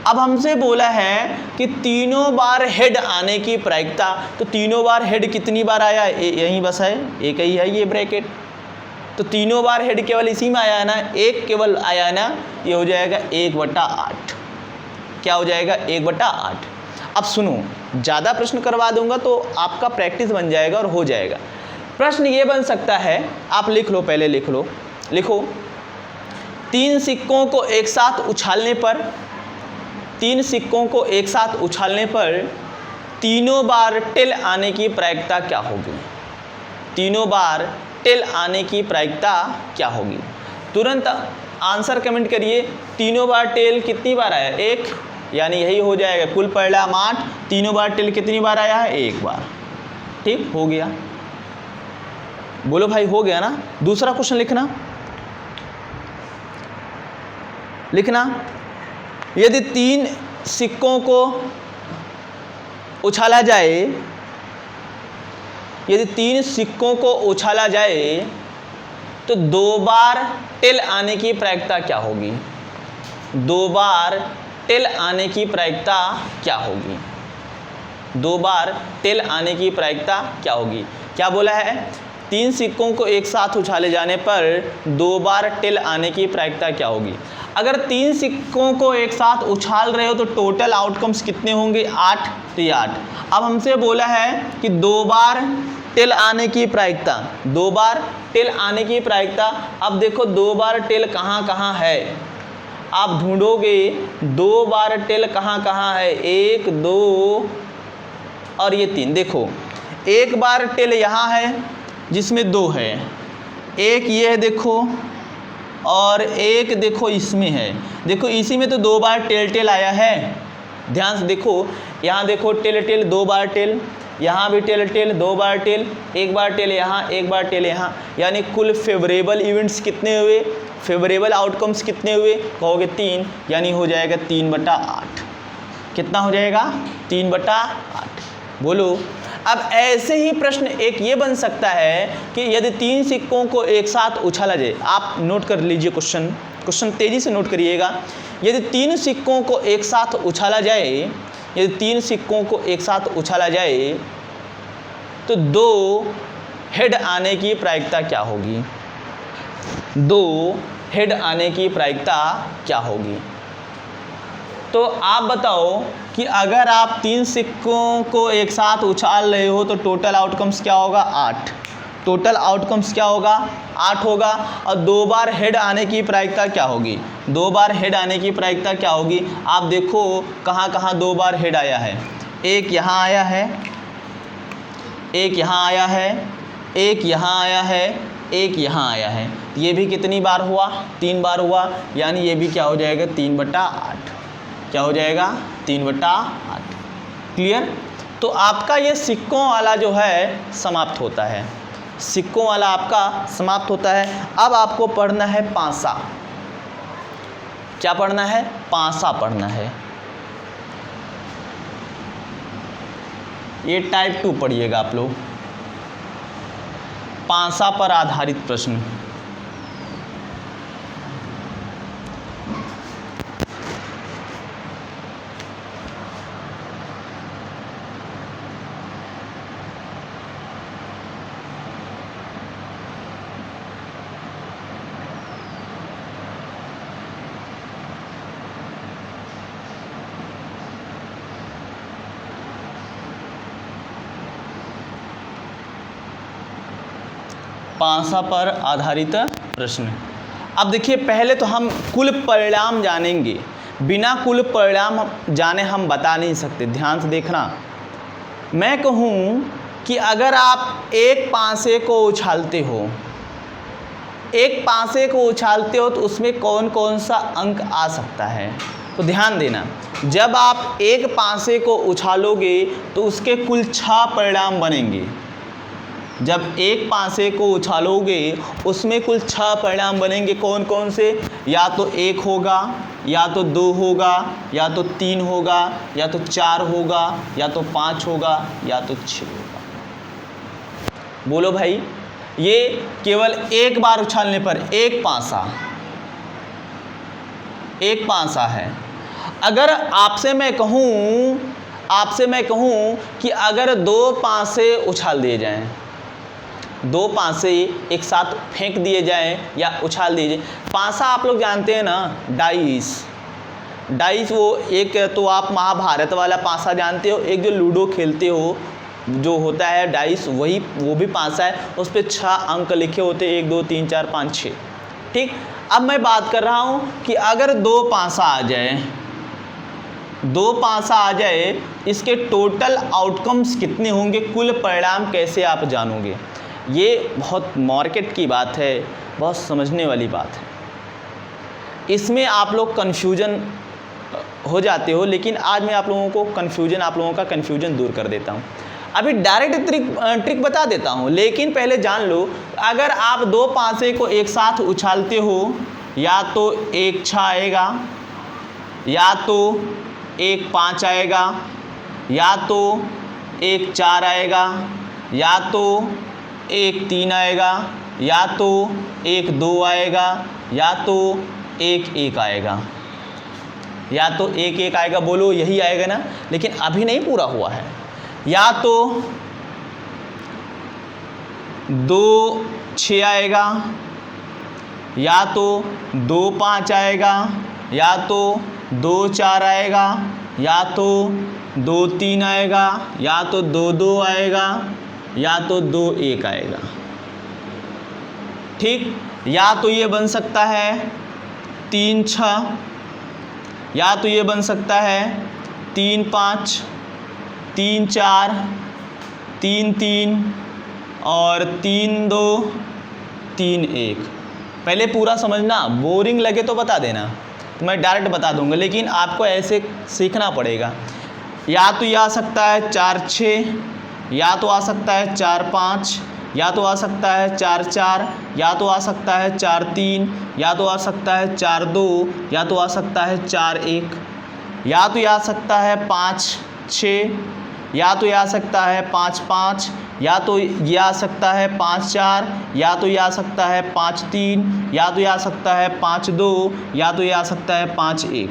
अब हमसे बोला है कि तीनों बार हेड आने की प्रायिकता, तो तीनों बार हेड कितनी बार आया है? यहीं बस है, एक ही है ये ब्रैकेट। तो तीनों बार हेड केवल इसी में आया है ना, एक केवल आया है ना, ये हो जाएगा 1/8। क्या हो जाएगा? 1/8। अब सुनो, ज़्यादा प्रश्न करवा दूंगा तो आपका प्रैक्टिस बन जाएगा और हो जाएगा। प्रश्न ये बन सकता है, आप लिख लो, पहले लिख लो, लिखो 3 सिक्कों को एक साथ उछालने पर, 3 सिक्कों को एक साथ उछालने पर तीनों बार टेल आने की प्रायिकता क्या होगी? तीनों बार टेल आने की प्रायिकता क्या होगी? तुरंत आंसर कमेंट करिए। तीनों बार टेल कितनी बार आया? 1, यानी यही हो जाएगा कुल परिणाम 8। तीनों बार टेल कितनी बार आया है? 1 बार। ठीक हो गया? बोलो भाई, हो गया ना? दूसरा क्वेश्चन लिखना, यदि 3 सिक्कों को उछाला जाए, यदि 3 सिक्कों को उछाला जाए तो 2 बार टेल आने की प्रायिकता क्या होगी? 2 बार टेल आने की प्रायिकता क्या होगी? 2 बार टेल आने की प्रायिकता क्या होगी? क्या बोला है? 3 सिक्कों को एक साथ उछाले जाने पर 2 बार टेल आने की प्रायिकता क्या होगी? अगर 3 सिक्कों को एक साथ उछाल रहे हो तो टोटल आउटकम्स कितने होंगे? 8। तो ये 8। अब हमसे बोला है कि 2 बार टेल आने की प्रायिकता, 2 बार टेल आने की प्रायिकता। अब देखो 2 बार टेल कहाँ कहाँ है, आप ढूंढोगे 2 बार टेल कहाँ कहाँ है? 1, 2 और ये 3। देखो, 1 बार टेल यहाँ है जिसमें 2 है, एक ये है देखो, और एक देखो इसमें है। देखो इसी में तो 2 बार टेल आया है। ध्यान से देखो, यहाँ देखो टेल 2 बार टेल, यहाँ भी टेल 2 बार टेल, 1 बार टेल यहाँ, 1 बार टेल यहाँ, यानी कुल फेवरेबल इवेंट्स कितने हुए? फेवरेबल आउटकम्स कितने हुए? कहोगे 3, यानी हो जाएगा 3/8। कितना हो जाएगा? 3/8। बोलो। अब ऐसे ही प्रश्न एक ये बन सकता है कि यदि 3 सिक्कों को एक साथ उछाला जाए, आप नोट कर लीजिए क्वेश्चन तेजी से नोट करिएगा। यदि 3 सिक्कों को एक साथ उछाला जाए, यदि 3 सिक्कों को एक साथ उछाला जाए तो 2 हेड आने की प्रायिकता क्या होगी? 2 हेड आने की प्रायिकता क्या होगी? तो आप बताओ कि अगर आप 3 सिक्कों को एक साथ उछाल रहे हो तो टोटल आउटकम्स क्या होगा? 8। टोटल आउटकम्स क्या होगा? 8 होगा। और 2 बार हेड आने की प्रायिकता क्या होगी? 2 बार हेड आने की प्रायिकता क्या होगी? आप देखो कहाँ कहाँ 2 बार हेड आया है। एक यहाँ आया है, एक यहाँ आया है, एक यहाँ आया है, एक यहाँ आया है। ये भी कितनी बार हुआ? 3 बार हुआ, यानी ये भी क्या हो जाएगा? 3/8। क्या हो जाएगा? 3/8। क्लियर? तो आपका ये सिक्कों वाला जो है समाप्त होता है, सिक्कों वाला आपका समाप्त होता है। अब आपको पढ़ना है पासा। क्या पढ़ना है? पासा पढ़ना है। ये टाइप 2 पढ़िएगा आप लोग, पासा पर आधारित प्रश्न। पासा पर आधारित प्रश्न। अब देखिए पहले तो हम कुल परिणाम जानेंगे, बिना कुल परिणाम जाने हम बता नहीं सकते। ध्यान से देखना, मैं कहूँ कि अगर आप एक पासे को उछालते हो, एक पासे को उछालते हो तो उसमें कौन कौन सा अंक आ सकता है, तो ध्यान देना। जब आप एक पासे को उछालोगे तो उसके कुल 6 परिणाम बनेंगे। जब एक पासे को उछालोगे उसमें कुल 6 परिणाम बनेंगे। कौन कौन से? या तो 1 होगा, या तो 2 होगा, या तो 3 होगा, या तो 4 होगा, या तो 5 होगा, या तो 6 होगा। बोलो भाई, ये केवल एक बार उछालने पर एक पासा है। अगर आपसे मैं कहूँ कि अगर 2 पासे उछाल दिए जाएं, 2 पासे एक साथ फेंक दिए जाएं या उछाल दिए जाएं। पासा आप लोग जानते हैं ना, डाइस वो एक तो आप महाभारत वाला पासा जानते हो, एक जो लूडो खेलते हो जो होता है डाइस, वो भी पासा है। उस पर 6 अंक लिखे होते हैं, 1 2 3 4 5 6। ठीक, अब मैं बात कर रहा हूँ कि अगर 2 पासा आ जाए, इसके टोटल आउटकम्स कितने होंगे, कुल परिणाम कैसे आप जानोगे? ये बहुत मार्केट की बात है, बहुत समझने वाली बात है। इसमें आप लोग कन्फ्यूजन हो जाते हो, लेकिन आज मैं आप लोगों का कन्फ्यूजन दूर कर देता हूँ। अभी डायरेक्ट ट्रिक बता देता हूँ, लेकिन पहले जान लो, अगर आप 2 पासे को एक साथ उछालते हो, या तो 1 6 आएगा, या तो 1 5 आएगा, या तो 1 4 आएगा, या तो 1 3 आएगा, या तो 1 2 आएगा, या तो 1 1 आएगा, या तो 1 1 आएगा। बोलो यही आएगा ना, लेकिन अभी नहीं पूरा हुआ है। या तो 2 6 आएगा, या तो 2 5 आएगा, या तो 2 4 आएगा, या तो 2 3 आएगा, या तो 2 2 आएगा, या तो 2 1 आएगा। ठीक, या तो ये बन सकता है 3 6, या तो ये बन सकता है 3 5 3 4 3 3 और 3 2 3 1। पहले पूरा समझना, बोरिंग लगे तो बता देना, तो मैं डायरेक्ट बता दूंगा, लेकिन आपको ऐसे सीखना पड़ेगा। या तो ये आ सकता है 4 6, या तो आ सकता है 4 5, या तो आ सकता है 4 4, या तो आ सकता है 4 3, या तो आ सकता है 4 2, या तो आ सकता है 4 1, या तो ये आ सकता है 5 6, या तो ये आ सकता है 5 5, या तो ये आ सकता है 5 4, या तो ये आ सकता है 5 3, या तो ये आ सकता है 5 2, या तो ये आ सकता है 5 1,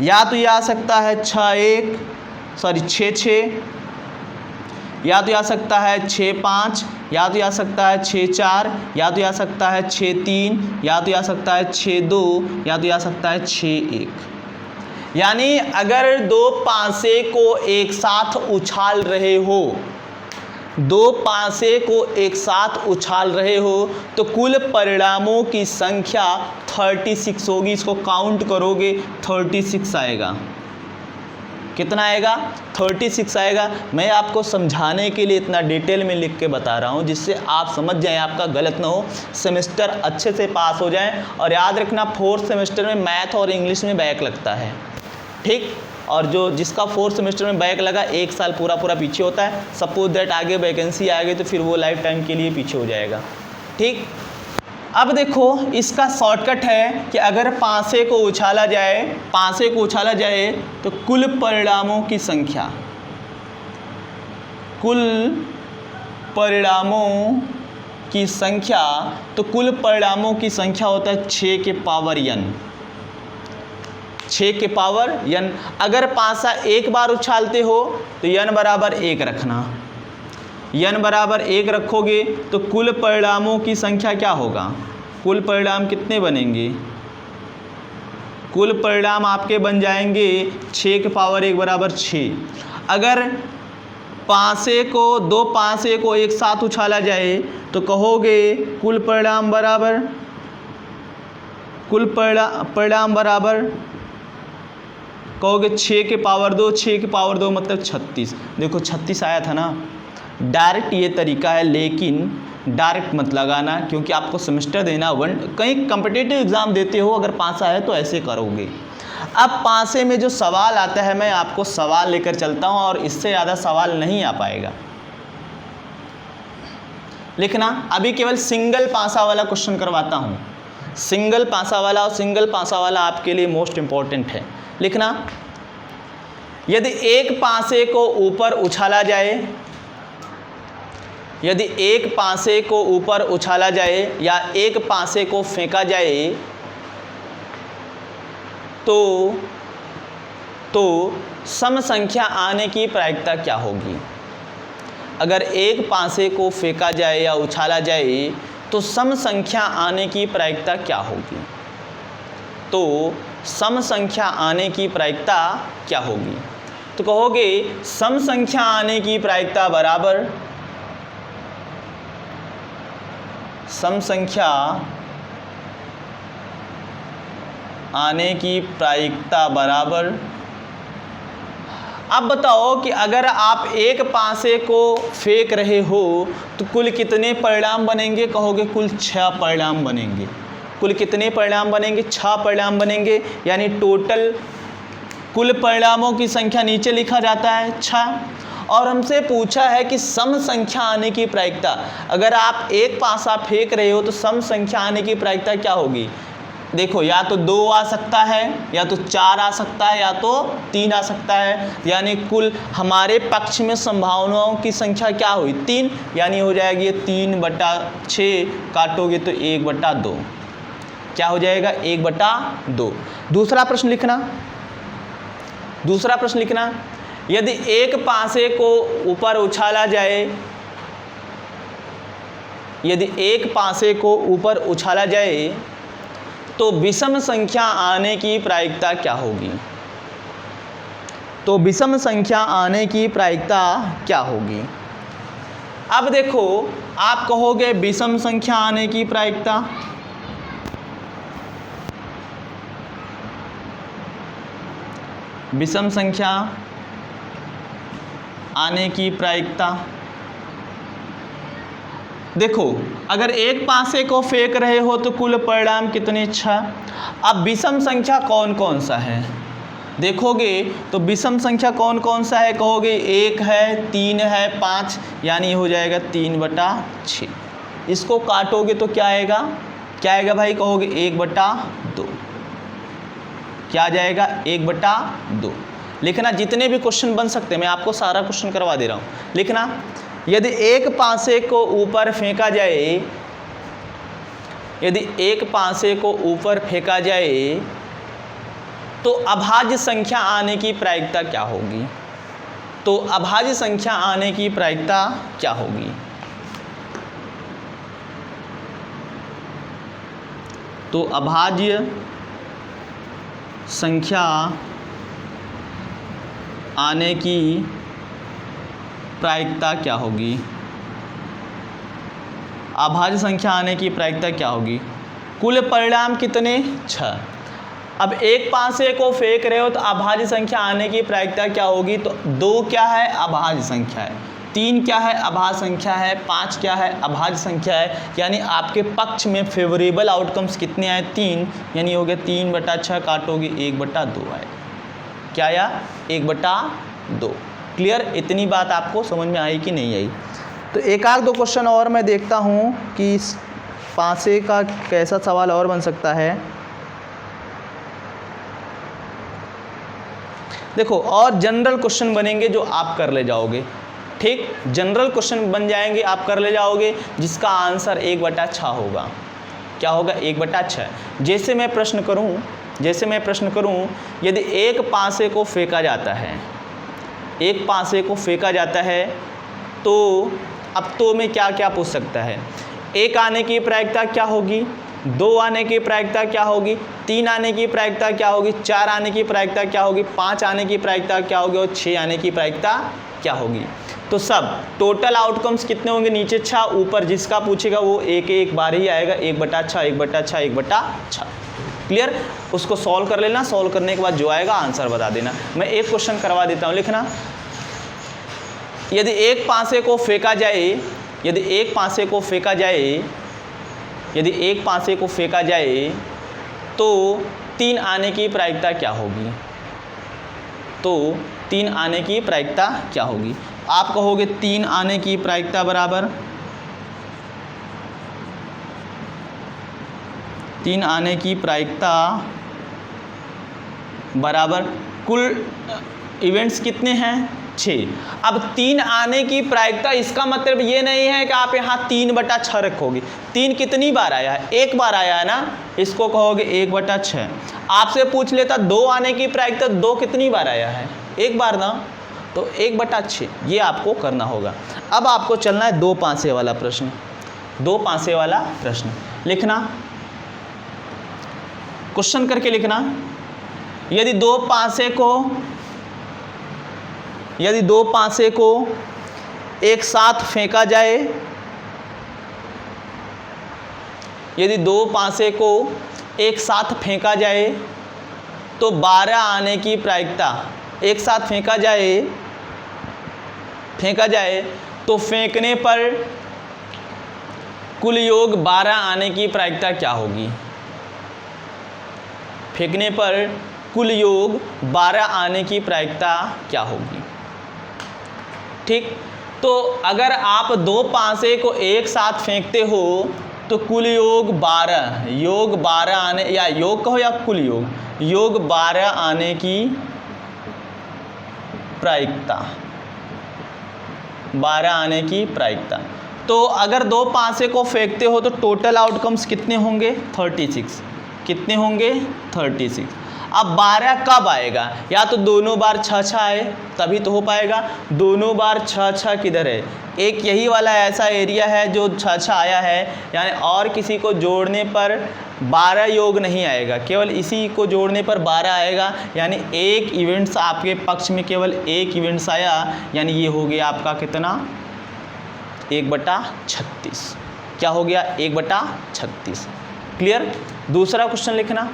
या तो ये आ सकता है 6 6, या तो ये आ सकता है 6 5, या तो ये आ सकता है 6 4, या तो ये आ सकता है 6 3, या तो ये आ सकता है 6 2, या तो ये आ सकता है 6 1। यानी अगर 2 पासे को एक साथ उछाल रहे हो, 2 पासे को एक साथ उछाल रहे हो, तो कुल परिणामों की संख्या 36 होगी। इसको काउंट करोगे 36 आएगा। कितना आएगा? 36 आएगा। मैं आपको समझाने के लिए इतना डिटेल में लिख के बता रहा हूँ, जिससे आप समझ जाएं, आपका गलत ना हो, सेमेस्टर अच्छे से पास हो जाएं। और याद रखना, 4th सेमेस्टर में मैथ और इंग्लिश में बैक लगता है। ठीक, और जिसका 4th सेमेस्टर में बैक लगा, 1 साल पूरा पीछे होता है। सपोज दैट आगे वैकेंसी आ गई तो फिर वो लाइफ टाइम के लिए पीछे हो जाएगा। ठीक, अब देखो इसका शॉर्टकट है कि अगर पासे को उछाला जाए तो कुल परिणामों की संख्या, तो कुल परिणामों की संख्या होता है 6 के पावर n। 6 के पावर n। अगर पासा एक बार उछालते हो तो n बराबर 1 रखना। n बराबर 1 रखोगे तो कुल परिणामों की संख्या क्या होगा? कुल परिणाम कितने बनेंगे? कुल परिणाम आपके बन जाएंगे 6 के पावर 1 बराबर 6। अगर दो पासे को एक साथ उछाला जाए तो कहोगे कुल परिणाम बराबर कुल परिणाम बराबर कहोगे 6 के पावर 2, 6 के पावर 2 मतलब 36। देखो 36 आया था ना। डायरेक्ट ये तरीका है, लेकिन डायरेक्ट मत लगाना, क्योंकि आपको सेमेस्टर देना कहीं कम्पिटिटिव एग्ज़ाम देते हो, अगर पासा है तो ऐसे करोगे। अब पासे में जो सवाल आता है, मैं आपको सवाल लेकर चलता हूँ और इससे ज़्यादा सवाल नहीं आ पाएगा। लिखना, अभी केवल सिंगल पासा वाला क्वेश्चन करवाता हूँ। सिंगल पासा वाला, और सिंगल पासा वाला आपके लिए मोस्ट इम्पॉर्टेंट है। लिखना, यदि एक पासे को ऊपर उछाला जाए, यदि एक पासे को ऊपर उछाला जाए या एक पासे को फेंका जाए तो सम संख्या आने की प्रायिकता क्या होगी। अगर एक पासे को फेंका जाए या उछाला जाए तो सम संख्या आने की प्रायिकता क्या होगी। तो सम संख्या आने की प्रायिकता क्या होगी। तो कहोगे सम संख्या आने की प्रायिकता बराबर, सम संख्या आने की प्रायिकता बराबर। अब बताओ कि अगर आप एक पासे को फेंक रहे हो तो कुल कितने परिणाम बनेंगे। कहोगे कुल 6 परिणाम बनेंगे। कुल कितने परिणाम बनेंगे, 6 परिणाम बनेंगे। यानी टोटल कुल परिणामों की संख्या नीचे लिखा जाता है 6। और हमसे पूछा है कि सम संख्या आने की प्रायिकता। अगर आप एक पासा फेंक रहे हो तो सम संख्या आने की प्रायिकता क्या होगी। देखो, या तो 2 आ सकता है, या तो 4 आ सकता है, या तो 3 आ सकता है। यानी कुल हमारे पक्ष में संभावनाओं की संख्या क्या हुई, 3। यानी हो जाएगी 3/6, काटोगे तो 1/2। क्या हो जाएगा, 1/2। दूसरा प्रश्न लिखना, दूसरा प्रश्न लिखना, यदि एक पासे को ऊपर उछाला जाए, यदि एक पासे को ऊपर उछाला जाए तो विषम संख्या आने की प्रायिकता क्या होगी। तो विषम संख्या आने की प्रायिकता क्या होगी। अब देखो, आप कहोगे विषम संख्या आने की प्रायिकता, विषम संख्या आने की प्रायिकता। देखो, अगर एक पासे को फेंक रहे हो तो कुल परिणाम कितने, 6। अब विषम संख्या कौन कौन सा है देखोगे तो विषम संख्या कौन कौन सा है। कहोगे 1 है, 3 है, 5। यानी हो जाएगा 3/6। इसको काटोगे तो क्या आएगा, क्या आएगा भाई। कहोगे 1/2। क्या आ जाएगा, 1/2। लिखना, जितने भी क्वेश्चन बन सकते हैं, मैं आपको सारा क्वेश्चन करवा दे रहा हूँ। लिखना, यदि एक पासे को ऊपर फेंका जाए, यदि एक पासे को ऊपर फेंका जाए तो अभाज्य संख्या आने की प्रायिकता क्या होगी। तो अभाज्य संख्या आने की प्रायिकता क्या होगी। तो अभाज्य संख्या आने की प्रायिकता क्या होगी। अभाज्य संख्या आने की प्रायिकता क्या होगी। कुल परिणाम कितने, 6। अब एक पासे को फेंक रहे हो तो अभाज्य संख्या आने की प्रायिकता क्या होगी। तो 2 क्या है, अभाज्य संख्या है। 3 क्या है, अभाज्य संख्या है। 5 क्या है, अभाज्य संख्या है। यानी आपके पक्ष में फेवरेबल आउटकम्स कितने आए, 3। यानी हो गया 3/6, काटोगे 1/2 आए। क्या आया, 1/2। क्लियर। इतनी बात आपको समझ में आई कि नहीं आई। तो एक आध 2 क्वेश्चन और मैं देखता हूँ कि इस पासे का कैसा सवाल और बन सकता है। देखो, और जनरल क्वेश्चन बनेंगे जो आप कर ले जाओगे। ठीक, जनरल क्वेश्चन बन जाएंगे, आप कर ले जाओगे, जिसका आंसर 1/6 होगा। क्या होगा, 1/6। जैसे मैं प्रश्न करूं, यदि एक पासे को फेंका जाता है, एक पासे को फेंका जाता है तो अब तो में क्या क्या पूछ सकता है। 1 आने की प्रायिकता क्या होगी, 2 आने की प्रायिकता क्या होगी, 3 आने की प्रायिकता क्या होगी, 4 आने की प्रायिकता क्या होगी, 5 आने की प्रायिकता क्या होगी और 6 आने की प्रायिकता क्या होगी। तो सब टोटल आउटकम्स कितने होंगे, नीचे 6, ऊपर जिसका पूछेगा वो एक बार ही आएगा, 1/6, 1/6, 1/6। क्लियर? उसको सॉल्व कर लेना, सॉल्व करने के बाद जो आएगा आंसर बता देना। मैं एक क्वेश्चन करवा देता हूँ, लिखना। यदि एक पासे को फेंका जाए, यदि एक पासे को फेंका जाए, यदि एक पासे को फेंका जाए तो 3 आने की प्रायिकता क्या होगी? तो 3 आने की प्रायिकता क्या होगी? आप कहोगे 3 आने की प्रायिकता बराबर 3 आने की प्रायिकता बराबर कुल इवेंट्स कितने हैं? 6। अब 3 आने की प्रायिकता, इसका मतलब ये नहीं है कि आप यहाँ 3/6 रखोगे। 3 कितनी बार आया है? एक बार आया है ना, इसको कहोगे 1/6। आपसे पूछ लेता 2 आने की प्रायिकता, 2 कितनी बार आया है? एक बार ना, तो 1/6 ये आपको करना होगा। अब आपको चलना है 2 पासे वाला प्रश्न। 2 पासे वाला प्रश्न लिखना, क्वेश्चन करके लिखना। यदि 2 पासे को एक साथ फेंका जाए, यदि 2 पासे को एक साथ फेंका जाए तो 12 आने की प्रायिकता, एक साथ फेंका जाए तो फेंकने पर कुल योग 12 आने की प्रायिकता क्या होगी? फेंकने पर कुल योग 12 आने की प्रायिकता क्या होगी? ठीक, तो अगर आप 2 पासे को एक साथ फेंकते हो तो कुल योग 12 आने, या योग कहो या कुल योग 12 आने की प्रायिकता, 12 आने की प्रायिकता। तो अगर 2 पासे को फेंकते हो तो टोटल आउटकम्स कितने होंगे? 36। कितने होंगे? 36। अब 12 कब आएगा? या तो दोनों बार 6 आए तभी तो हो पाएगा। दोनों बार 6 किधर है? एक यही वाला ऐसा एरिया है जो 6 आया है, यानी और किसी को जोड़ने पर 12 योग नहीं आएगा, केवल इसी को जोड़ने पर 12 आएगा। यानी एक इवेंट्स आपके पक्ष में केवल एक इवेंट्स आया, यानी ये हो गया आपका कितना? 1/36। क्या हो गया? 1/36। क्लियर? दूसरा क्वेश्चन लिखना,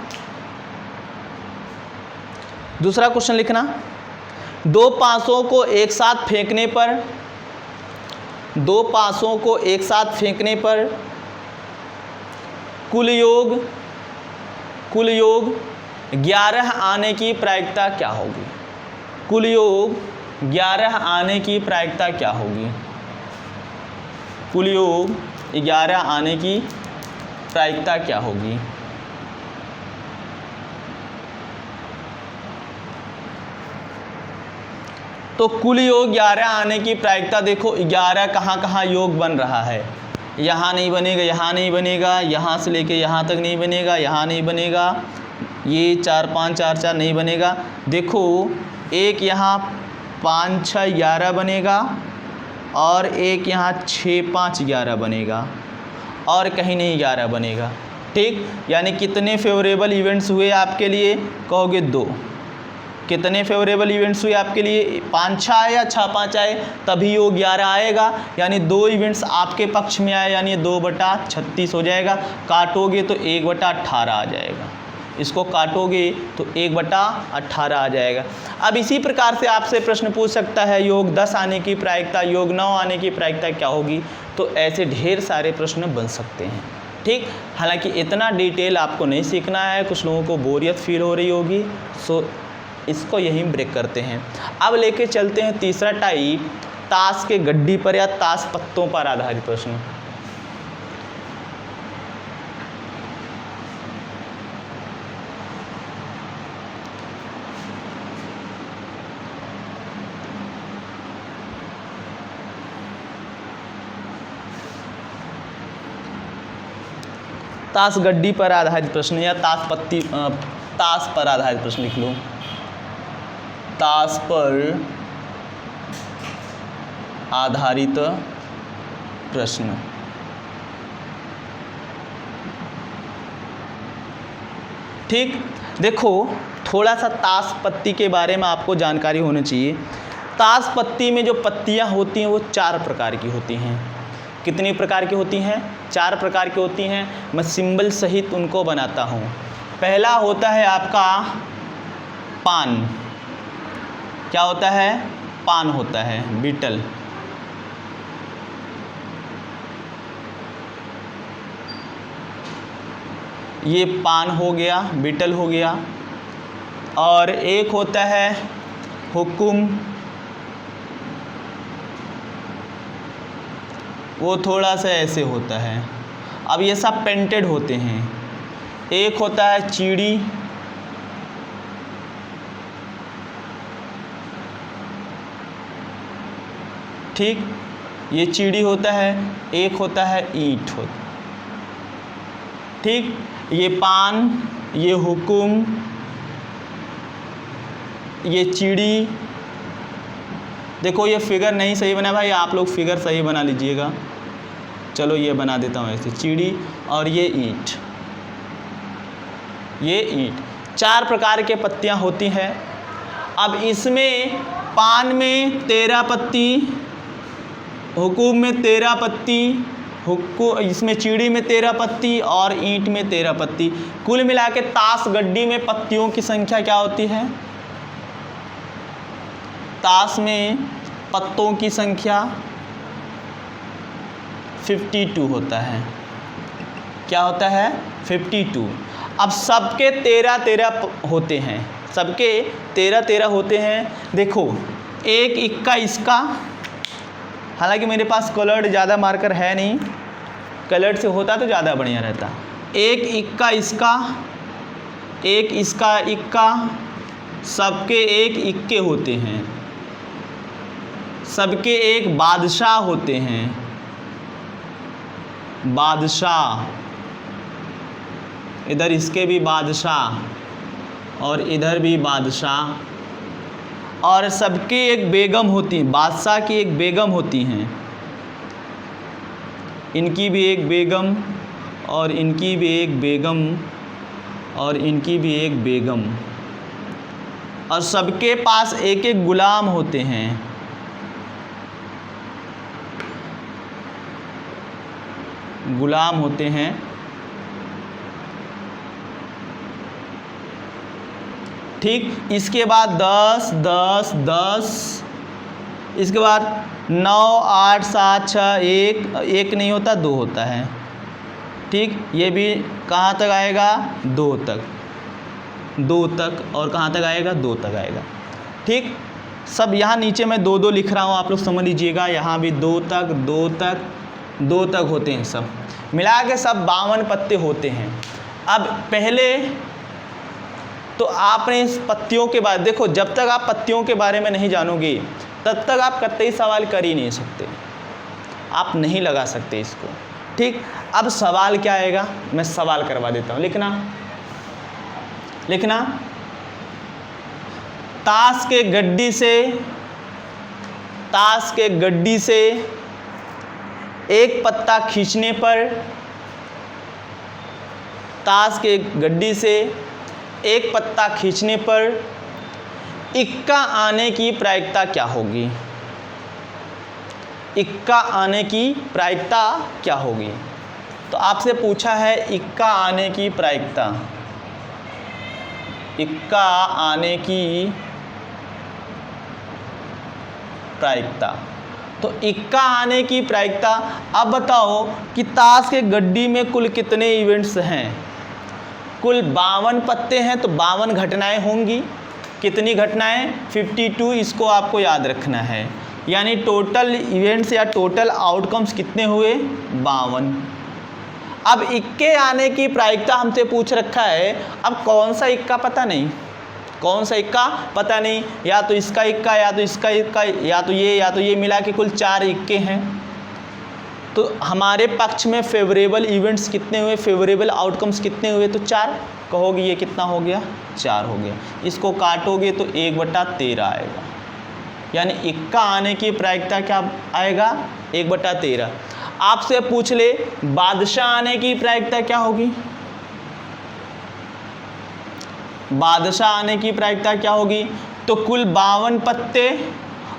दूसरा क्वेश्चन लिखना। 2 पासों को एक साथ फेंकने पर, 2 पासों को एक साथ फेंकने पर कुल योग 11 आने की प्रायिकता क्या होगी? कुल योग 11 आने की प्रायिकता क्या होगी? कुल योग 11 आने की प्रायिकता क्या होगी? तो कुल योग 11 आने की प्रायिकता, देखो 11 कहाँ योग बन रहा है? यहाँ नहीं बनेगा, यहाँ नहीं बनेगा, यहाँ से लेके यहाँ तक नहीं बनेगा, यहाँ नहीं बनेगा, ये 4 5 4 4 नहीं बनेगा। देखो एक यहाँ 5 6 11 बनेगा और एक यहाँ 6 5 11 बनेगा और कहीं नहीं 11 बनेगा। ठीक, यानी कितने फेवरेबल इवेंट्स हुए आपके लिए? कहोगे 2। कितने फेवरेबल इवेंट्स हुए आपके लिए? 5 6 आए या 6 5 आए, तभी वो 11 आएगा। यानी 2 इवेंट्स आपके पक्ष में आए, यानी 2/36 हो जाएगा। काटोगे तो 1/18 आ जाएगा। इसको काटोगे तो 1/18 आ जाएगा। अब इसी प्रकार से आपसे प्रश्न पूछ सकता है योग 10 आने की प्रायिकता, योग 9 आने की प्रायिकता क्या होगी? तो ऐसे ढेर सारे प्रश्न बन सकते हैं। ठीक, हालांकि इतना डिटेल आपको नहीं सीखना है, कुछ लोगों को बोरियत फील हो रही होगी, सो इसको यहीं ब्रेक करते हैं। अब लेके चलते हैं तीसरा टाइप, ताश के गड्डी पर या ताश पत्तों पर आधारित प्रश्न। ताश गड्डी पर आधारित प्रश्न या ताश पर आधारित प्रश्न लिख लो। ताश पर आधारित प्रश्न। ठीक, देखो थोड़ा सा ताश पत्ती के बारे में आपको जानकारी होनी चाहिए। ताश पत्ती में जो पत्तियां होती हैं वो 4 प्रकार की होती हैं। कितनी प्रकार की होती हैं? 4 प्रकार की होती हैं। मैं सिंबल सहित उनको बनाता हूँ। पहला होता है आपका पान। क्या होता है? पान होता है, बीटल। ये पान हो गया, बीटल हो गया। और एक होता है हुकुम, वो थोड़ा सा ऐसे होता है। अब ये सब पेंटेड होते हैं। एक होता है चीड़ी, ठीक, ये चीड़ी होता है। एक होता है ईंट होता, ठीक। ये पान, ये हुकुम, ये चीड़ी। देखो ये फिगर नहीं सही बना भाई, आप लोग फिगर सही बना लीजिएगा। चलो ये बना देता हूँ ऐसे, चिड़ी और ये ईंट, ये ईंट। 4 प्रकार के पत्तियाँ होती हैं। अब इसमें पान में 13 पत्ती, हुकुम में 13 पत्ती, इसमें चिड़ी में 13 पत्ती और ईंट में 13 पत्ती। कुल मिला के ताश गड्डी में पत्तियों की संख्या क्या होती है? ताश में पत्तों की संख्या 52 होता है। क्या होता है? 52। अब सबके 13-13 होते हैं, सबके 13-13 होते हैं। देखो एक इक्का इसका, हालांकि मेरे पास कलर्ड ज़्यादा मार्कर है नहीं, कलर्ड से होता तो ज़्यादा बढ़िया रहता। एक इक्का इसका, एक इसका इक्का, सबके एक इक्के होते हैं। सबके एक बादशाह होते हैं, बादशाह। इधर इसके भी बादशाह और इधर भी बादशाह। और सबके एक बेगम होती, बादशाह की एक बेगम होती हैं। इनकी भी एक बेगम और इनकी भी एक बेगम और इनकी भी एक बेगम। और सबके पास एक एक गुलाम होते हैं। गुलाम होते हैं। ठीक, इसके बाद 10 10 10, इसके बाद 9 8 7 6 1 नहीं होता, 2 होता है। ठीक, ये भी कहाँ तक आएगा? 2 तक, 2 तक। और कहाँ तक आएगा? 2 तक आएगा। ठीक, सब यहाँ नीचे मैं 2-2 लिख रहा हूँ, आप लोग समझ लीजिएगा। यहाँ भी 2 तक 2 तक 2 तक होते हैं। सब मिला के सब 52 पत्ते होते हैं। अब पहले तो आपने इस पत्तियों के बारे, देखो जब तक आप पत्तियों के बारे में नहीं जानोगे तब तक आप कतई सवाल कर ही नहीं सकते, आप नहीं लगा सकते इसको। ठीक, अब सवाल क्या आएगा, मैं सवाल करवा देता हूँ। लिखना लिखना, ताश के गड्डी से, ताश के गड्डी से एक पत्ता खींचने पर, ताश के गड्डी से एक पत्ता खींचने पर इक्का आने की प्रायिकता क्या होगी? इक्का आने की प्रायिकता क्या होगी? तो आपसे पूछा है इक्का आने की प्रायिकता, इक्का आने की प्रायिकता। तो इक्का आने की प्रायिकता, अब बताओ कि ताश के गड्डी में कुल कितने इवेंट्स हैं? कुल 52 पत्ते हैं तो 52 घटनाएं होंगी। कितनी घटनाएं? 52, इसको आपको याद रखना है। यानी टोटल इवेंट्स या टोटल आउटकम्स कितने हुए? 52। अब इक्के आने की प्रायिकता हमसे पूछ रखा है। अब कौन सा इक्का पता नहीं, कौन सा इक्का पता नहीं, या तो इसका इक्का या तो इसका इक्का या तो ये मिला के कुल 4 इक्के हैं। तो हमारे पक्ष में फेवरेबल इवेंट्स कितने हुए, फेवरेबल आउटकम्स कितने हुए? तो 4। कहोगे ये कितना हो गया? 4 हो गया। इसको काटोगे तो 1/13 आएगा। यानी इक्का आने की प्रायिकता क्या आएगा? 1/13। आपसे पूछ ले बादशाह आने की प्रायिकता क्या होगी? बादशाह आने की प्रायिकता क्या होगी? तो कुल 52 पत्ते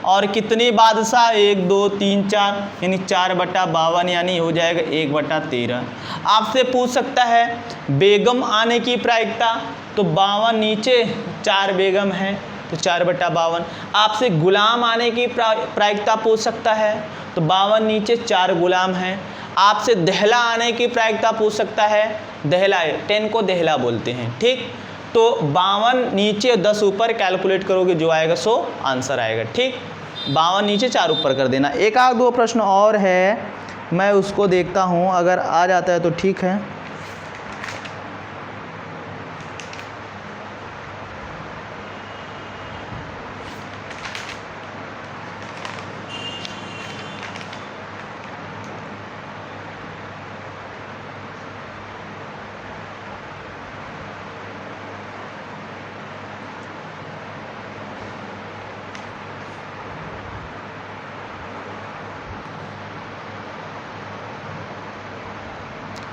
और कितने बादशाह 1 2 3 4 यानी 4/52 यानी हो जाएगा 1/13। आपसे पूछ सकता है बेगम आने की प्रायिकता, तो 52 नीचे 4 बेगम है तो 4/52। आपसे गुलाम आने की प्रायिकता पूछ सकता है, तो 52 नीचे 4 गुलाम हैं। आपसे दहला आने की प्रायिकता पूछ सकता है, दहला 10 को दहला बोलते हैं, ठीक। तो 52 नीचे 10 ऊपर कैलकुलेट करोगे जो आएगा सो आंसर आएगा, ठीक। 52 नीचे 4 ऊपर कर देना। एक आध दो प्रश्न और है, मैं उसको देखता हूँ, अगर आ जाता है तो ठीक है।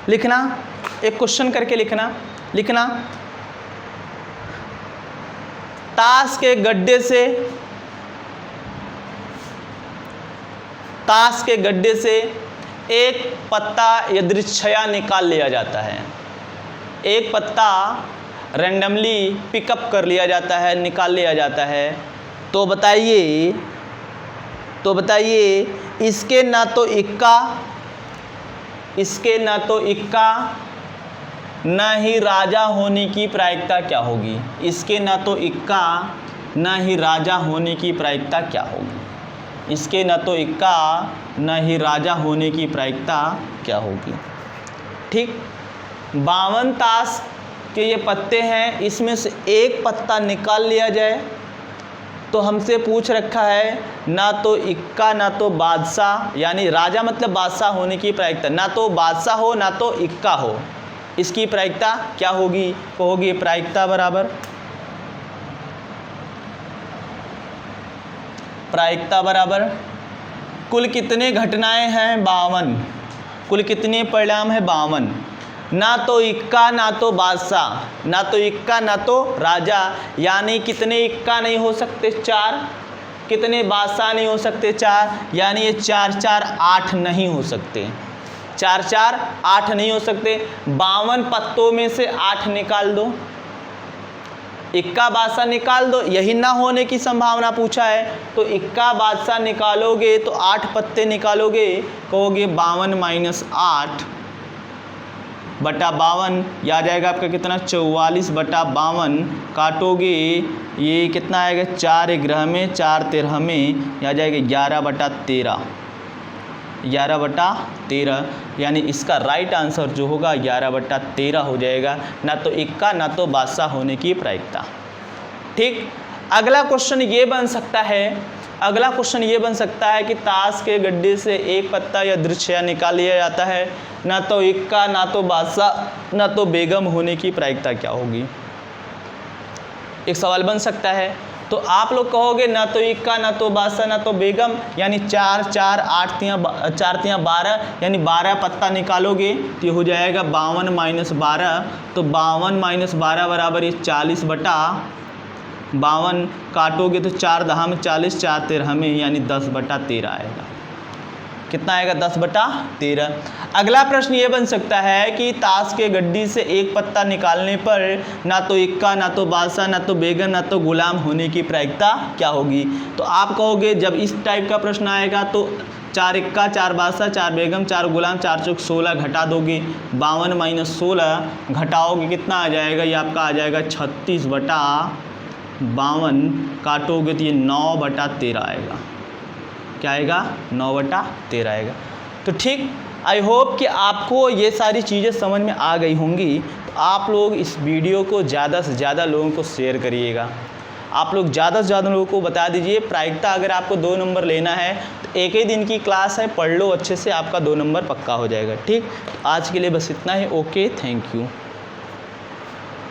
लिखना, एक क्वेश्चन करके लिखना ताश के गड्ढे से एक पत्ता यदृच्छया निकाल लिया जाता है। एक पत्ता रैंडमली पिकअप कर लिया जाता है, निकाल लिया जाता है। तो बताइए इसके ना तो इक्का ना ही राजा होने की प्रायिकता क्या होगी। इसके ना तो इक्का ना ही राजा होने की प्रायिकता क्या होगी। इसके ना तो इक्का ना ही राजा होने की प्रायिकता क्या होगी, ठीक। 52 ताश के ये पत्ते हैं, इसमें से एक पत्ता निकाल लिया जाए, तो हमसे पूछ रखा है ना तो इक्का ना तो बादशाह, यानी राजा मतलब बादशाह होने की प्रायिकता, ना तो बादशाह हो ना तो इक्का हो, इसकी प्रायिकता क्या होगी। कहोगे प्रायिकता बराबर कुल कितने घटनाएं हैं 52, कुल कितने परिणाम है 52। ना तो इक्का ना तो बादशाह, ना तो इक्का ना तो राजा, यानी कितने इक्का नहीं हो सकते 4, कितने बादशाह नहीं हो सकते 4, यानी ये 4 4 8 नहीं हो सकते, 4 4 8 नहीं हो सकते। 52 पत्तों में से 8 निकाल दो, इक्का बादशाह निकाल दो, यही ना होने की संभावना पूछा है। तो इक्का बादशाह निकालोगे तो 8 पत्ते निकालोगे, कहोगे 52 - 8 बटा 52, यह आ जाएगा आपका कितना 44 बटा 52, काटोगे ये कितना आएगा 4 ग्रह में 4 13 में, यह आ जाएगा 11/13, 11/13, यानी इसका राइट आंसर जो होगा 11/13 हो जाएगा, ना तो इक्का ना तो बादशाह होने की प्रायिकता, ठीक। अगला क्वेश्चन ये बन सकता है कि ताश के गड्ढे से एक पत्ता या दृश्य निकाल लिया जाता है, ना तो इक्का ना तो बादशाह ना तो बेगम होने की प्रायिकता क्या होगी। एक सवाल बन सकता है, तो आप लोग कहोगे ना तो इक्का ना तो बादशाह ना तो बेगम, यानी 4 4 8 3 12, यानी 12 पत्ता निकालोगे तो ये हो जाएगा 52 - 12, तो 52 - 12 बराबर ये 40/52, काटोगे तो 4 10 में 40, 4 13 में, यानी 10/13 आएगा। कितना आएगा 10/13। अगला प्रश्न ये बन सकता है कि ताश के गड्ढी से एक पत्ता निकालने पर ना तो इक्का ना तो बादशाह ना तो बेगम ना तो गुलाम होने की प्रायिकता क्या होगी। तो आप कहोगे जब इस टाइप का प्रश्न आएगा तो 4 इक्का 4 बादशाह 4 बेगम 4 गुलाम 4 चौक 16 घटा दोगे, 52 - 16 घटाओगे कितना आ जाएगा, ये आपका आ जाएगा 36/52, काटोगे तो ये 9/13 आएगा। क्या आएगा 9/13 आएगा। तो ठीक, आई होप कि आपको ये सारी चीज़ें समझ में आ गई होंगी। तो आप लोग इस वीडियो को ज़्यादा से ज़्यादा लोगों को शेयर करिएगा, आप लोग ज़्यादा से ज़्यादा लोगों को बता दीजिए। प्रायिकता अगर आपको 2 नंबर लेना है तो एक ही दिन की क्लास है, पढ़ लो अच्छे से, आपका 2 नंबर पक्का हो जाएगा। ठीक, आज के लिए बस इतना ही। Okay, thank you.